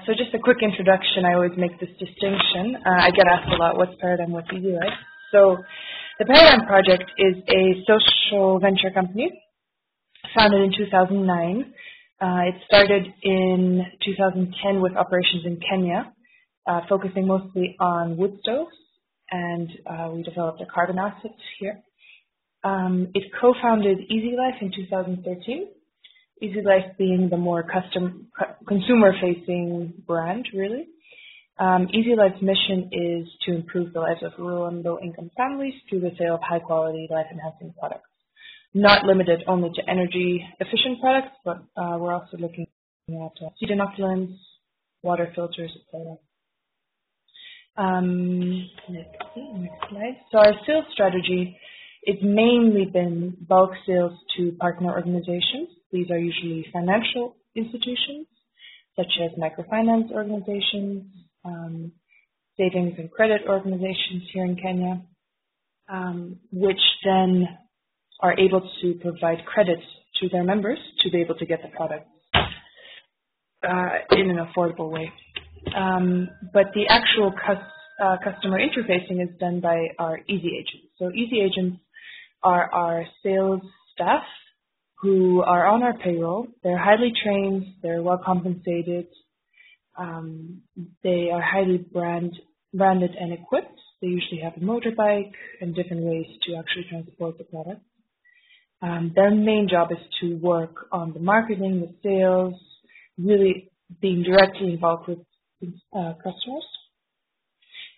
So just a quick introduction. I always make this distinction. I get asked a lot, what's Paradigm, what's EzyAgent? So the Paradigm Project is a social venture company founded in 2009. It started in 2010 with operations in Kenya, focusing mostly on wood stoves, and we developed a carbon asset here. It co-founded EzyLife in 2013, EzyLife being the more consumer-facing brand, really. EzyLife's mission is to improve the lives of rural and low-income families through the sale of high-quality, life-enhancing products. Not limited only to energy-efficient products, but we're also looking at seed inoculants, water filters, etc. Next slide. So our sales strategy, it's mainly been bulk sales to partner organizations. These are usually financial institutions, such as microfinance organizations, savings and credit organizations here in Kenya, which then are able to provide credits to their members to be able to get the product in an affordable way. But the actual customer interfacing is done by our EzyAgents. So EzyAgents are our sales staff who are on our payroll. They're highly trained, they're well compensated, they are highly branded and equipped. They usually have a motorbike and different ways to actually transport the product. Their main job is to work on the marketing, the sales, really being directly involved with customers.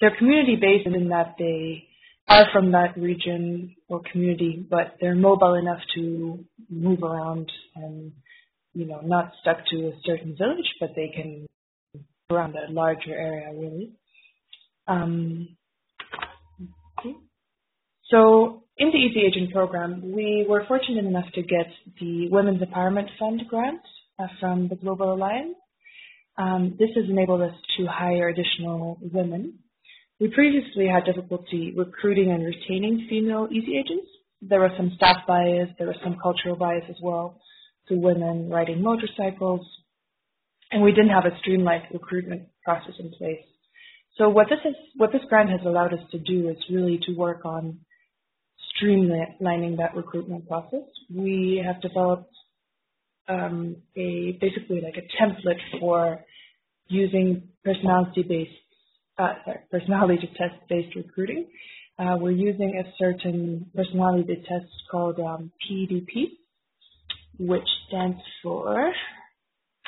They're community-based in that they are from that region or community, but they're mobile enough to move around and, not stuck to a certain village, but they can go around a larger area, really. So in the EzyAgent program, we were fortunate enough to get the Women's Empowerment Fund grant from the Global Alliance. This has enabled us to hire additional women. We previously had difficulty recruiting and retaining female EzyAgents. There was some staff bias, there was some cultural bias as well to women riding motorcycles, and we didn't have a streamlined recruitment process in place. So what this grant has allowed us to do is really to work on streamlining that recruitment process. We have developed basically like a template for using personality test-based recruiting. We're using a certain personality test called PDP, which stands for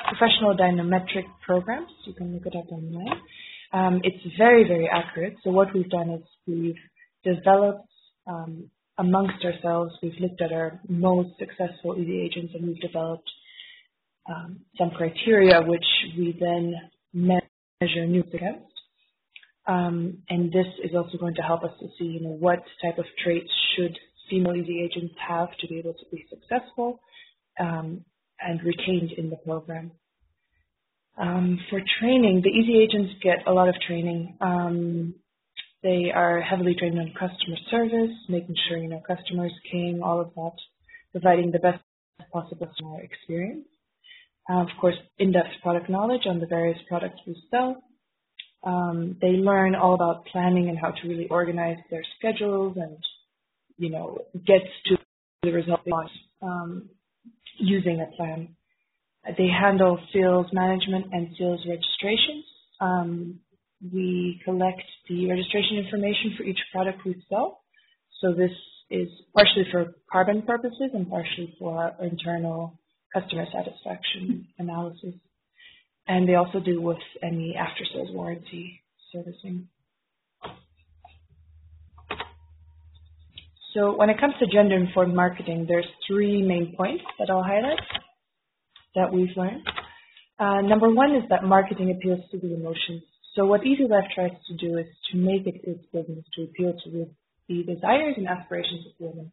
Professional Dynametric Programs. You can look it up online. It's very, very accurate. So what we've done is we've developed amongst ourselves, we've looked at our most successful EzyAgents and we've developed some criteria which we then measure new against. And this is also going to help us to see, what type of traits should female EzyAgents have to be able to be successful and retained in the program. For training, the EzyAgents get a lot of training. They are heavily trained on customer service, making sure, customers king, all of that, providing the best possible customer experience. Of course, in-depth product knowledge on the various products we sell. They learn all about planning and how to really organize their schedules and, get to the result they want using a plan. They handle sales management and sales registrations. We collect the registration information for each product we sell. So this is partially for carbon purposes and partially for our internal customer satisfaction analysis. And they also deal with any after-sales warranty servicing. So when it comes to gender-informed marketing, there's 3 main points that I'll highlight that we've learned. Number 1 is that marketing appeals to the emotions. So what EzyLife tries to do is to make it its business to appeal to the desires and aspirations of women.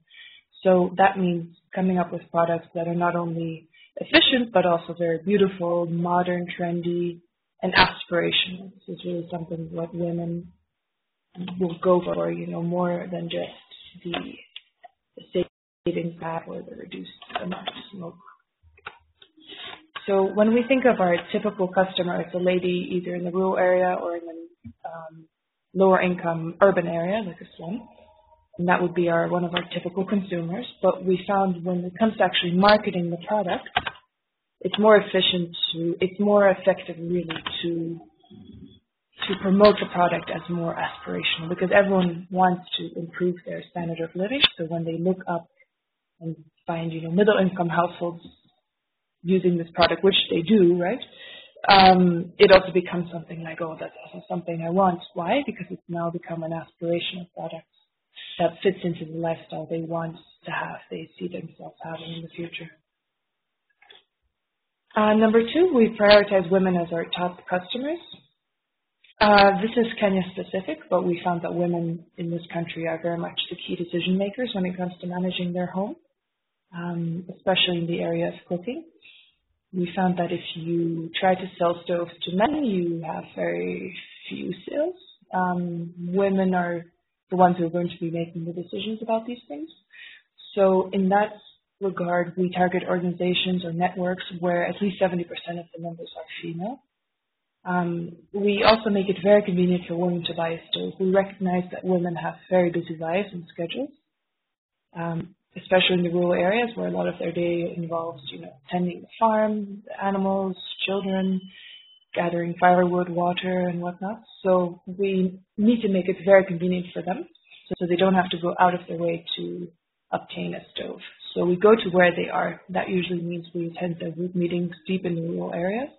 So that means coming up with products that are not only efficient, but also very beautiful, modern, trendy, and aspirational. This is really something that women will go for, more than just the savings pad or the reduced amount of smoke. So when we think of our typical customer, it's a lady either in the rural area or in the lower income urban area, like this one. And that would be one of our typical consumers. But we found when it comes to actually marketing the product, it's more effective really to promote the product as more aspirational, because everyone wants to improve their standard of living. So when they look up and find, middle income households using this product, which they do, right? It also becomes something like, oh, that's also something I want. Why? Because it's now become an aspirational product that fits into the lifestyle they want to have, they see themselves having in the future. Number 2, we prioritize women as our top customers. This is Kenya specific, but we found that women in this country are very much the key decision makers when it comes to managing their home, especially in the area of cooking. We found that if you try to sell stoves to men, you have very few sales. Women are the ones who are going to be making the decisions about these things. So in that regard, we target organizations or networks where at least 70% of the members are female. We also make it very convenient for women to buy a stove. We recognize that women have very busy lives and schedules, especially in the rural areas where a lot of their day involves, tending the farm, the animals, children, gathering firewood, water, and whatnot. So we need to make it very convenient for them so they don't have to go out of their way to obtain a stove. So we go to where they are. That usually means we attend their group meetings deep in the rural areas.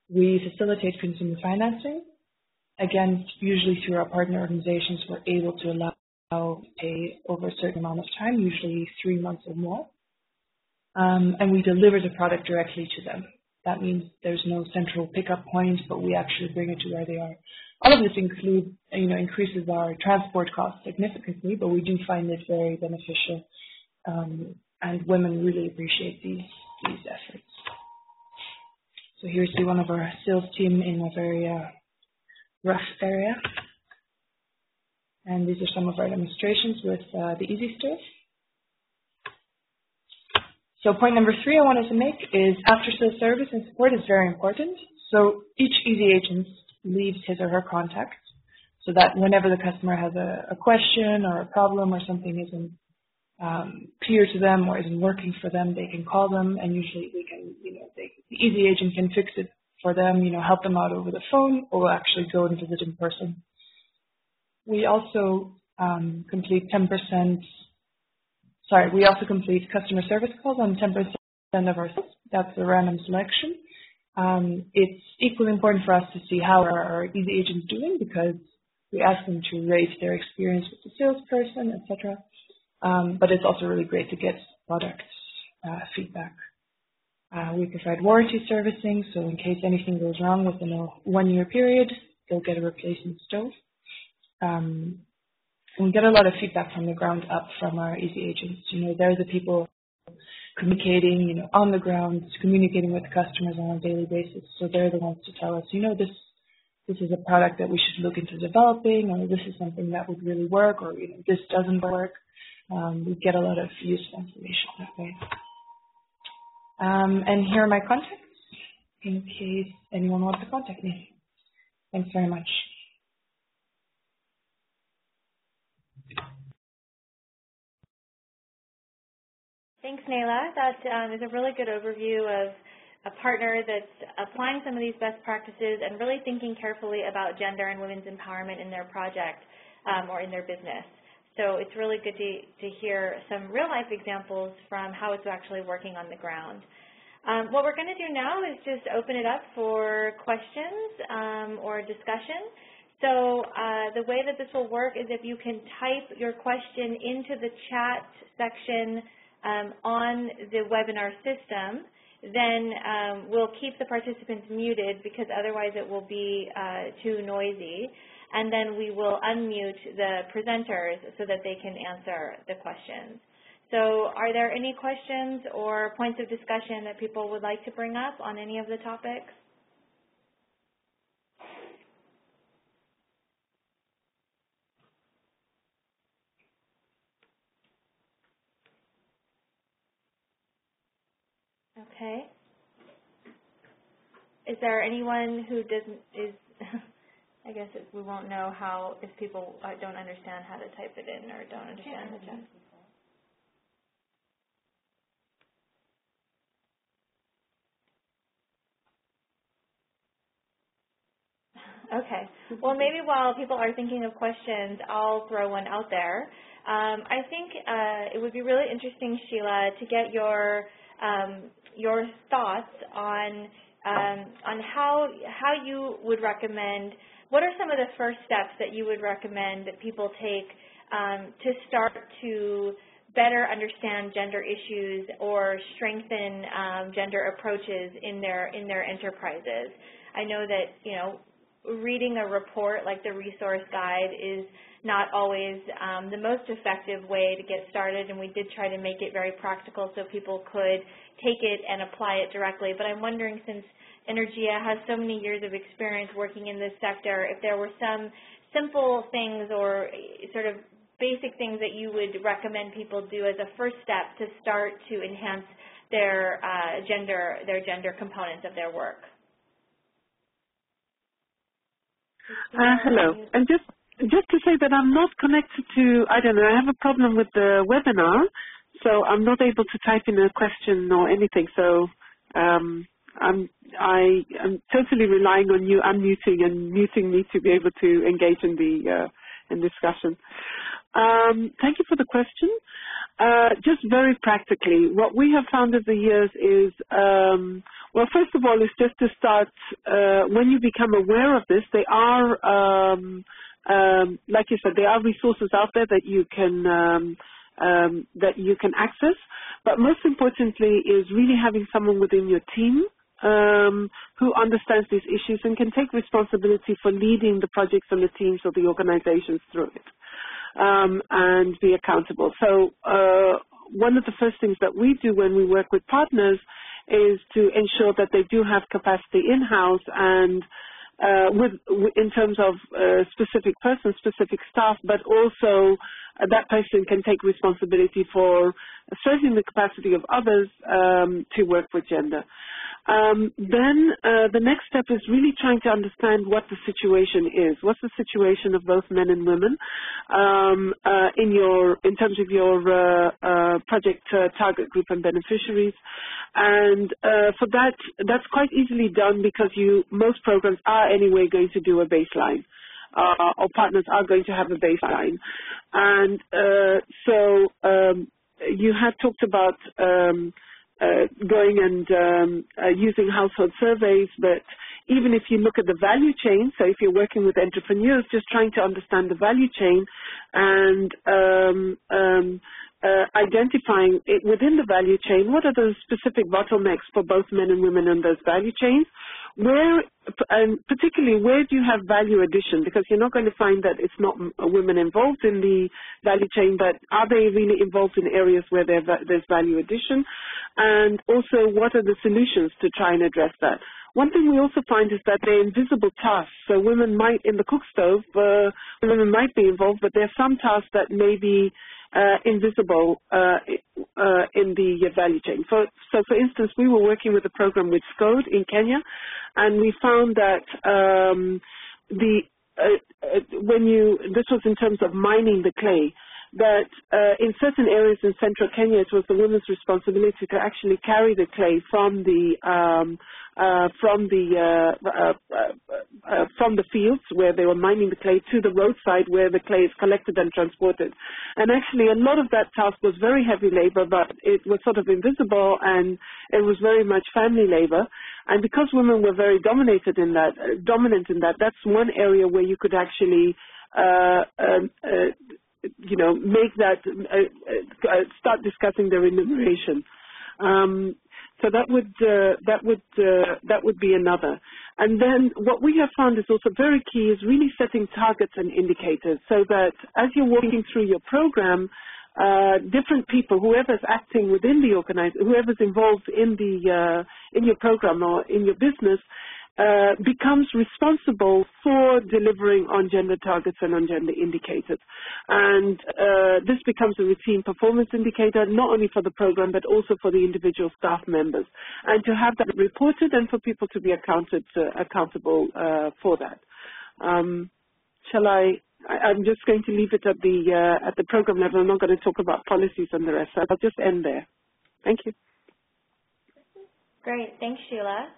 We facilitate consumer financing. Again, usually through our partner organizations, we're able to allow to pay over a certain amount of time, usually 3 months or more. And we deliver the product directly to them. That means there's no central pickup point, but we actually bring it to where they are. All of this increases our transport costs significantly, but we do find it very beneficial, and women really appreciate these efforts. So here's one of our sales team in a very rough area. And these are some of our demonstrations with the EzyStove. So point number 3 I wanted to make is after-sales service and support is very important. So each EzyAgent leaves his or her contact so that whenever the customer has a question or a problem or something isn't clear to them or isn't working for them, they can call them, and usually we can, the EzyAgent can fix it for them, help them out over the phone, or actually go and visit in person. We also complete customer service calls on 10% of our sales. That's a random selection. It's equally important for us to see how our EzyAgent is doing because we ask them to rate their experience with the salesperson, etc. But it's also really great to get product feedback. We provide warranty servicing, so in case anything goes wrong within a 1-year period, they'll get a replacement stove. And we get a lot of feedback from the ground up from our EzyAgents. They're the people communicating, on the ground, communicating with customers on a daily basis. So they're the ones to tell us, this is a product that we should look into developing, or this is something that would really work, or this doesn't work. We get a lot of useful information that way. And here are my contacts in case anyone wants to contact me. Thanks very much. Thanks, Nayla. That is a really good overview of a partner that's applying some of these best practices and really thinking carefully about gender and women's empowerment in their project or in their business. So it's really good to hear some real-life examples from how it's actually working on the ground. What we're going to do now is just open it up for questions or discussion. So the way that this will work is if you can type your question into the chat section on the webinar system, then we'll keep the participants muted because otherwise it will be too noisy. And then we will unmute the presenters so that they can answer the questions. So are there any questions or points of discussion that people would like to bring up on any of the topics? Okay. Is there anyone who I guess we won't know if people don't understand how to type it in or don't understand the chat. Okay. Well, maybe while people are thinking of questions, I'll throw one out there. I think it would be really interesting, Sheila, to get your thoughts on how you would recommend. What are some of the first steps that you would recommend that people take to start to better understand gender issues or strengthen gender approaches in their enterprises? I know that reading a report like the resource guide is not always the most effective way to get started, and we did try to make it very practical so people could take it and apply it directly. But I'm wondering, since Energia has so many years of experience working in this sector, if there were some simple things or sort of basic things that you would recommend people do as a first step to start to enhance their gender components of their work. Hello. And just to say that I'm not connected to, I don't know, I have a problem with the webinar, so I'm not able to type in a question or anything. So I'm totally relying on you unmuting and muting me to be able to engage in the in discussion. Thank you for the question. Just very practically, what we have found over the years is, well, first of all, is just to start, when you become aware of this, they are, like you said, there are resources out there that you can access. But most importantly is really having someone within your team who understands these issues and can take responsibility for leading the projects and the teams or the organizations through it. And be accountable. So one of the first things that we do when we work with partners is to ensure that they do have capacity in-house and in terms of specific persons, specific staff, but also that person can take responsibility for strengthening the capacity of others to work with gender. Then the next step is really trying to understand what the situation is. What's the situation of both men and women in terms of your project target group and beneficiaries. And for that, that's quite easily done because most programs are anyway going to do a baseline. Or partners are going to have a baseline. And so you had talked about going and using household surveys, but even if you look at the value chain, so if you're working with entrepreneurs, just trying to understand the value chain and identifying it within the value chain, what are the specific bottlenecks for both men and women in those value chains? Where, and particularly, where do you have value addition? Because you're not going to find that it's not women involved in the value chain, but are they really involved in areas where there's value addition? And also, what are the solutions to try and address that? One thing we also find is that they're invisible tasks. So women might, in the cook stove, women might be involved, but there are some tasks that may be invisible in the value chain. So for instance, we were working with a program with SCODE in Kenya, and we found that this was in terms of mining the clay, that in certain areas in central Kenya, it was the women's responsibility to actually carry the clay from the fields where they were mining the clay to the roadside where the clay is collected and transported. And actually, a lot of that task was very heavy labor, but it was sort of invisible, and it was very much family labor. And because women were very dominant in that, that's one area where you could actually make that, start discussing the remuneration. So that would be another. And then what we have found is also very key is really setting targets and indicators, so that as you're walking through your program, different people, whoever's acting within the organization, whoever's involved in your program or in your business, becomes responsible for delivering on gender targets and on gender indicators. And this becomes a routine performance indicator, not only for the program, but also for the individual staff members. And to have that reported and for people to be accountable for that. I'm just going to leave it at the program level. I'm not going to talk about policies and the rest. So I'll just end there. Thank you. Great. Thanks, Sheila.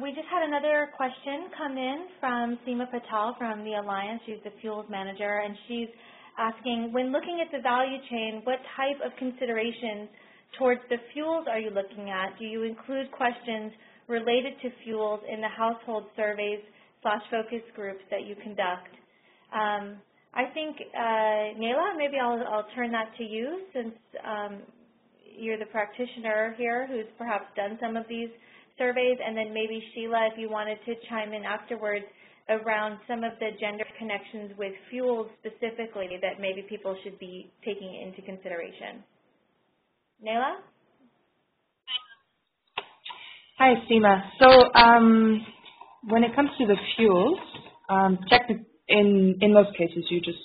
We just had another question come in from Seema Patel from the Alliance. She's the Fuels Manager, and she's asking, when looking at the value chain, what type of considerations towards the fuels are you looking at? Do you include questions related to fuels in the household surveys / focus groups that you conduct? I think, Nayla, maybe I'll turn that to you, since you're the practitioner here who's perhaps done some of these surveys, and then maybe Sheila, if you wanted to chime in afterwards around some of the gender connections with fuels specifically that maybe people should be taking into consideration. Nayla? Hi, Seema. So when it comes to the fuels, in most cases you just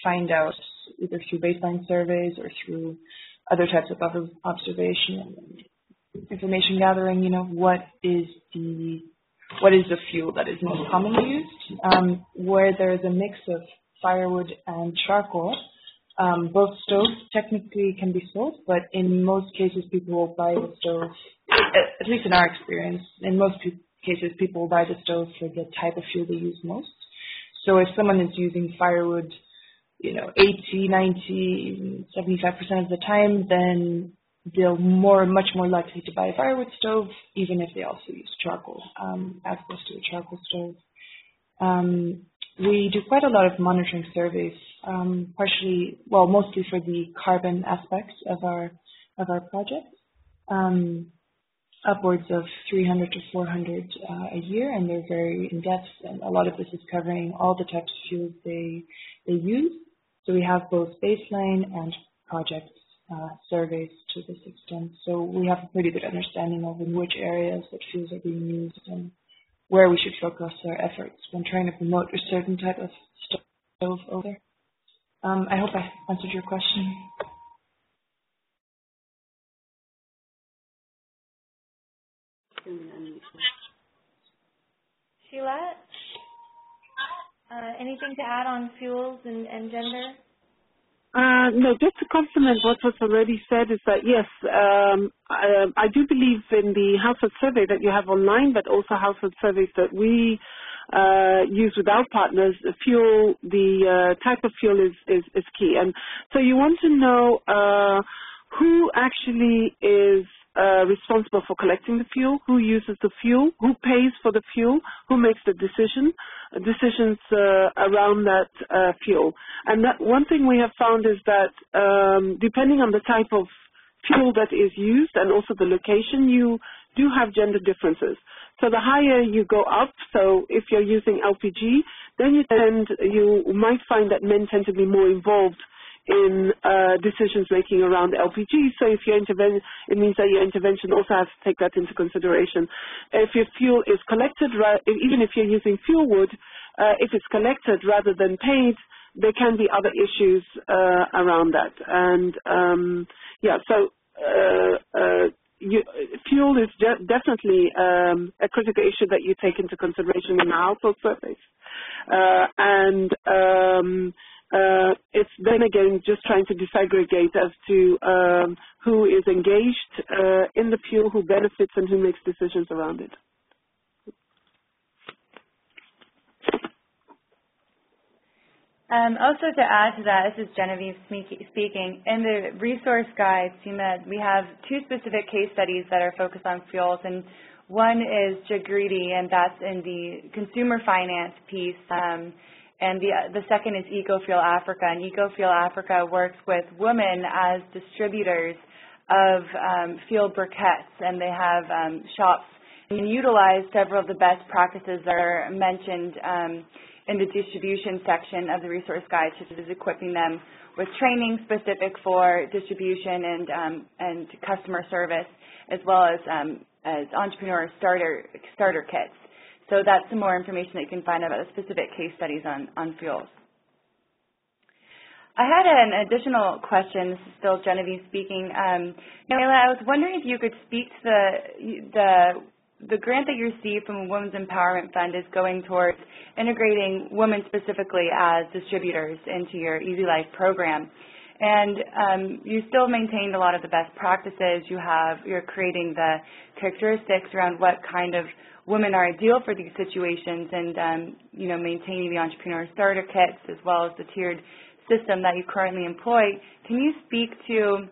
find out either through baseline surveys or through other types of observation and information gathering, what is the what is the fuel that is most commonly used. Where there's a mix of firewood and charcoal, both stoves technically can be sold, but in most cases people will buy the stove, at least in our experience, in most cases people will buy the stove for the type of fuel they use most. So if someone is using firewood, 80, 90, 75% of the time, then they're much more likely to buy a firewood stove, even if they also use charcoal, as opposed to a charcoal stove. We do quite a lot of monitoring surveys, mostly for the carbon aspects of our project, upwards of 300 to 400 a year, and they're very in-depth, and a lot of this is covering all the types of fuels they use. So we have both baseline and project surveys to this extent. So we have a pretty good understanding of in which areas that fuels are being used and where we should focus our efforts when trying to promote a certain type of stove over there. I hope I answered your question. Sheila, anything to add on fuels and gender? No, just to complement what was already said is that, yes, I do believe in the household survey that you have online, but also household surveys that we use with our partners. The type of fuel is key. And so you want to know who actually is responsible for collecting the fuel, who uses the fuel, who pays for the fuel, who makes the decisions around that fuel. And that one thing we have found is that depending on the type of fuel that is used and also the location, you do have gender differences. So the higher you go up, so if you're using LPG, then you might find that men tend to be more involved in decisions making around LPG. So if your intervention, it means that your intervention also has to take that into consideration. If your fuel is collected, even if you're using fuel wood, if it's collected rather than paid, there can be other issues around that. And fuel is definitely a critical issue that you take into consideration in the household surveys. It's then again just trying to disaggregate as to who is engaged in the fuel, who benefits, and who makes decisions around it. Also to add to that, this is Genevieve speaking. In the resource guide, we have two specific case studies that are focused on fuels, and one is Jagriti, and that's in the consumer finance piece. And the second is EcoFuel Africa. And EcoFuel Africa works with women as distributors of fuel briquettes, and they have shops and utilize several of the best practices that are mentioned in the distribution section of the resource guide, such as equipping them with training specific for distribution and customer service, as well as entrepreneur starter kits. So that's some more information that you can find about the specific case studies on fuels. I had an additional question. This is still Genevieve speaking. Nayla, I was wondering if you could speak to the grant that you received from a Women's Empowerment Fund is going towards integrating women specifically as distributors into your Easy Life program. And you still maintained a lot of the best practices. You're creating the characteristics around what kind of women are ideal for these situations, and maintaining the entrepreneur starter kits as well as the tiered system that you currently employ. Can you speak to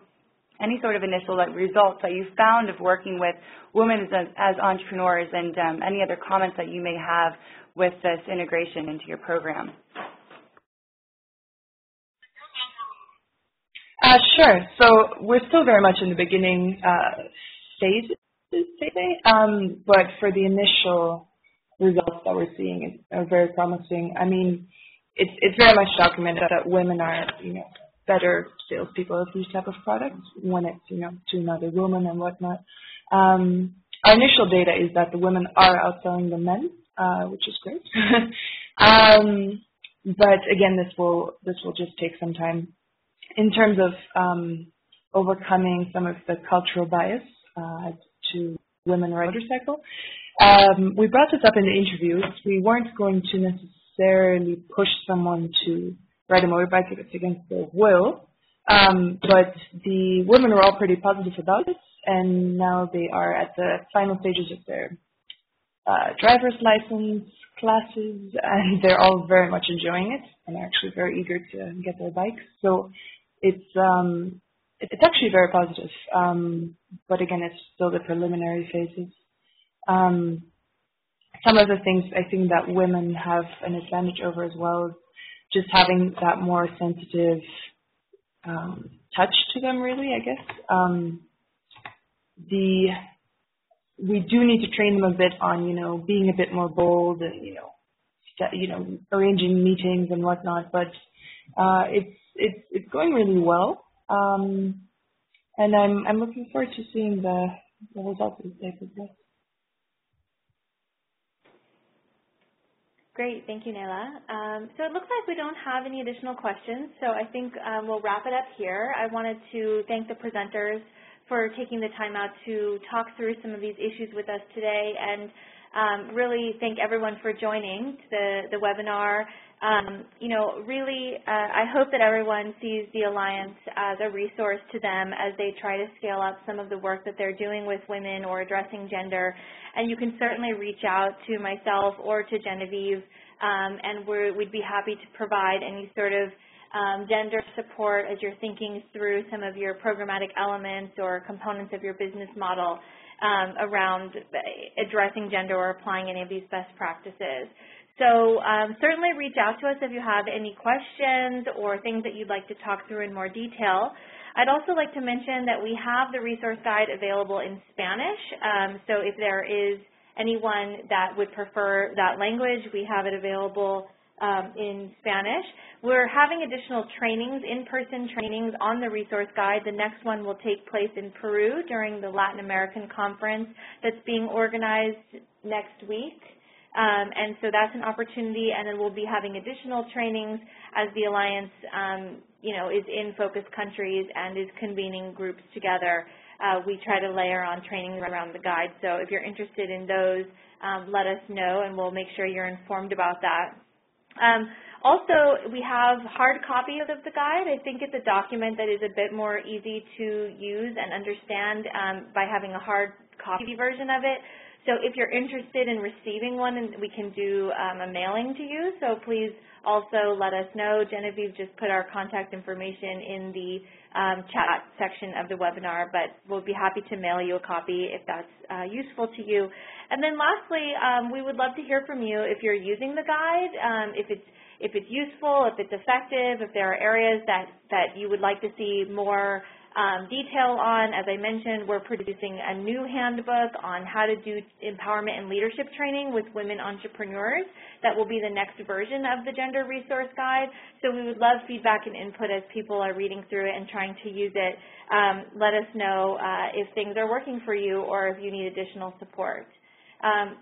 any sort of initial results that you found of working with women as entrepreneurs, and any other comments that you may have with this integration into your program? Sure. So we're still very much in the beginning phases, but for the initial results that we're seeing are very promising. I mean, it's very much documented that women are, better salespeople of these type of products when it's, to another woman and whatnot. Our initial data is that the women are outselling the men, which is great. But again, this will just take some time. In terms of overcoming some of the cultural bias to women ride motorcycle. We brought this up in the interviews. We weren't going to necessarily push someone to ride a motorbike if it's against their will, but the women were all pretty positive about it, and now they are at the final stages of their driver's license classes, and they're all very much enjoying it and actually very eager to get their bikes. So it's actually very positive, but again, it's still the preliminary phases. Some of the things I think that women have an advantage over as well is just having that more sensitive touch to them, really, I guess. We do need to train them a bit on, being a bit more bold and, arranging meetings and whatnot, but it's going really well. And I'm looking forward to seeing the results of the paper. Great, thank you, Nayla. So it looks like we don't have any additional questions, so I think we'll wrap it up here. I wanted to thank the presenters for taking the time out to talk through some of these issues with us today, and really thank everyone for joining the webinar. I hope that everyone sees the Alliance as a resource to them as they try to scale up some of the work that they're doing with women or addressing gender. And you can certainly reach out to myself or to Genevieve, and we'd be happy to provide any sort of gender support as you're thinking through some of your programmatic elements or components of your business model around addressing gender or applying any of these best practices. So certainly reach out to us if you have any questions or things that you'd like to talk through in more detail. I'd also like to mention that we have the resource guide available in Spanish. So if there is anyone that would prefer that language, we have it available in Spanish. We're having additional trainings, in-person trainings on the resource guide. The next one will take place in Peru during the Latin American conference that's being organized next week. And so that's an opportunity, and then we'll be having additional trainings as the Alliance, is in focus countries and is convening groups together. We try to layer on training around the guide. So if you're interested in those, let us know, and we'll make sure you're informed about that. Also, we have hard copy of the guide. I think it's a document that is a bit more easy to use and understand by having a hard copy version of it. So if you're interested in receiving one, we can do a mailing to you. So please also let us know. Genevieve just put our contact information in the chat section of the webinar, but we'll be happy to mail you a copy if that's useful to you. And then lastly, we would love to hear from you if you're using the guide, if it's useful, if it's effective, if there are areas that you would like to see more detail on. As I mentioned, we're producing a new handbook on how to do empowerment and leadership training with women entrepreneurs. That will be the next version of the Gender Resource Guide. So we would love feedback and input as people are reading through it and trying to use it. Let us know if things are working for you or if you need additional support.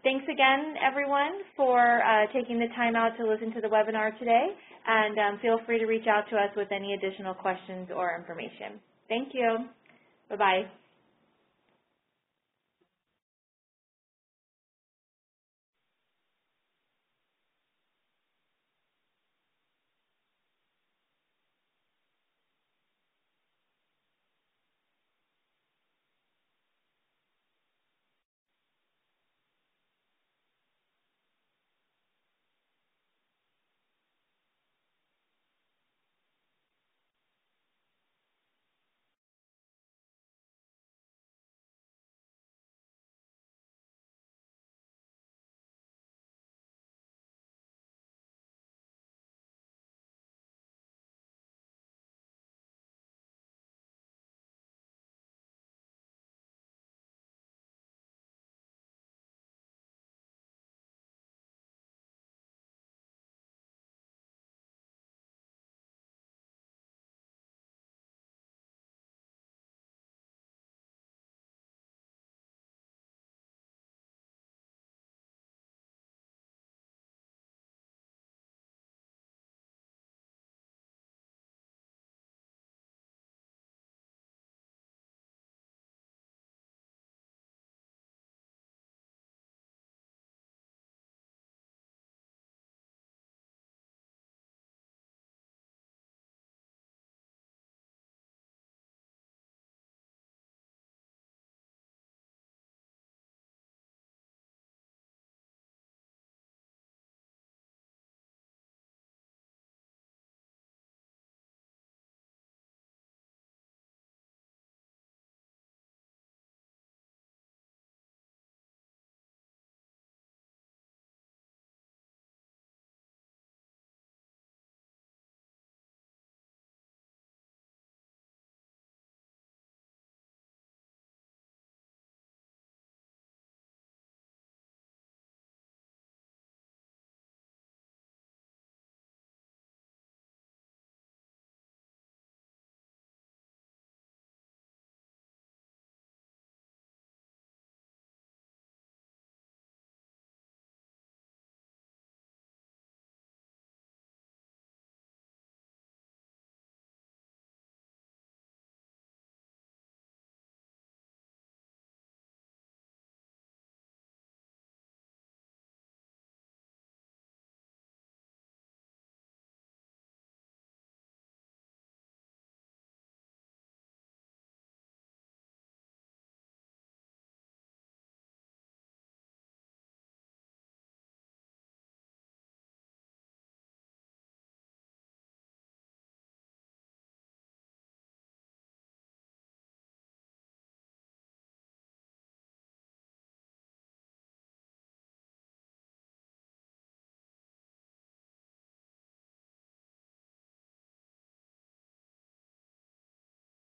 Thanks again, everyone, for taking the time out to listen to the webinar today, and feel free to reach out to us with any additional questions or information. Thank you. Bye-bye.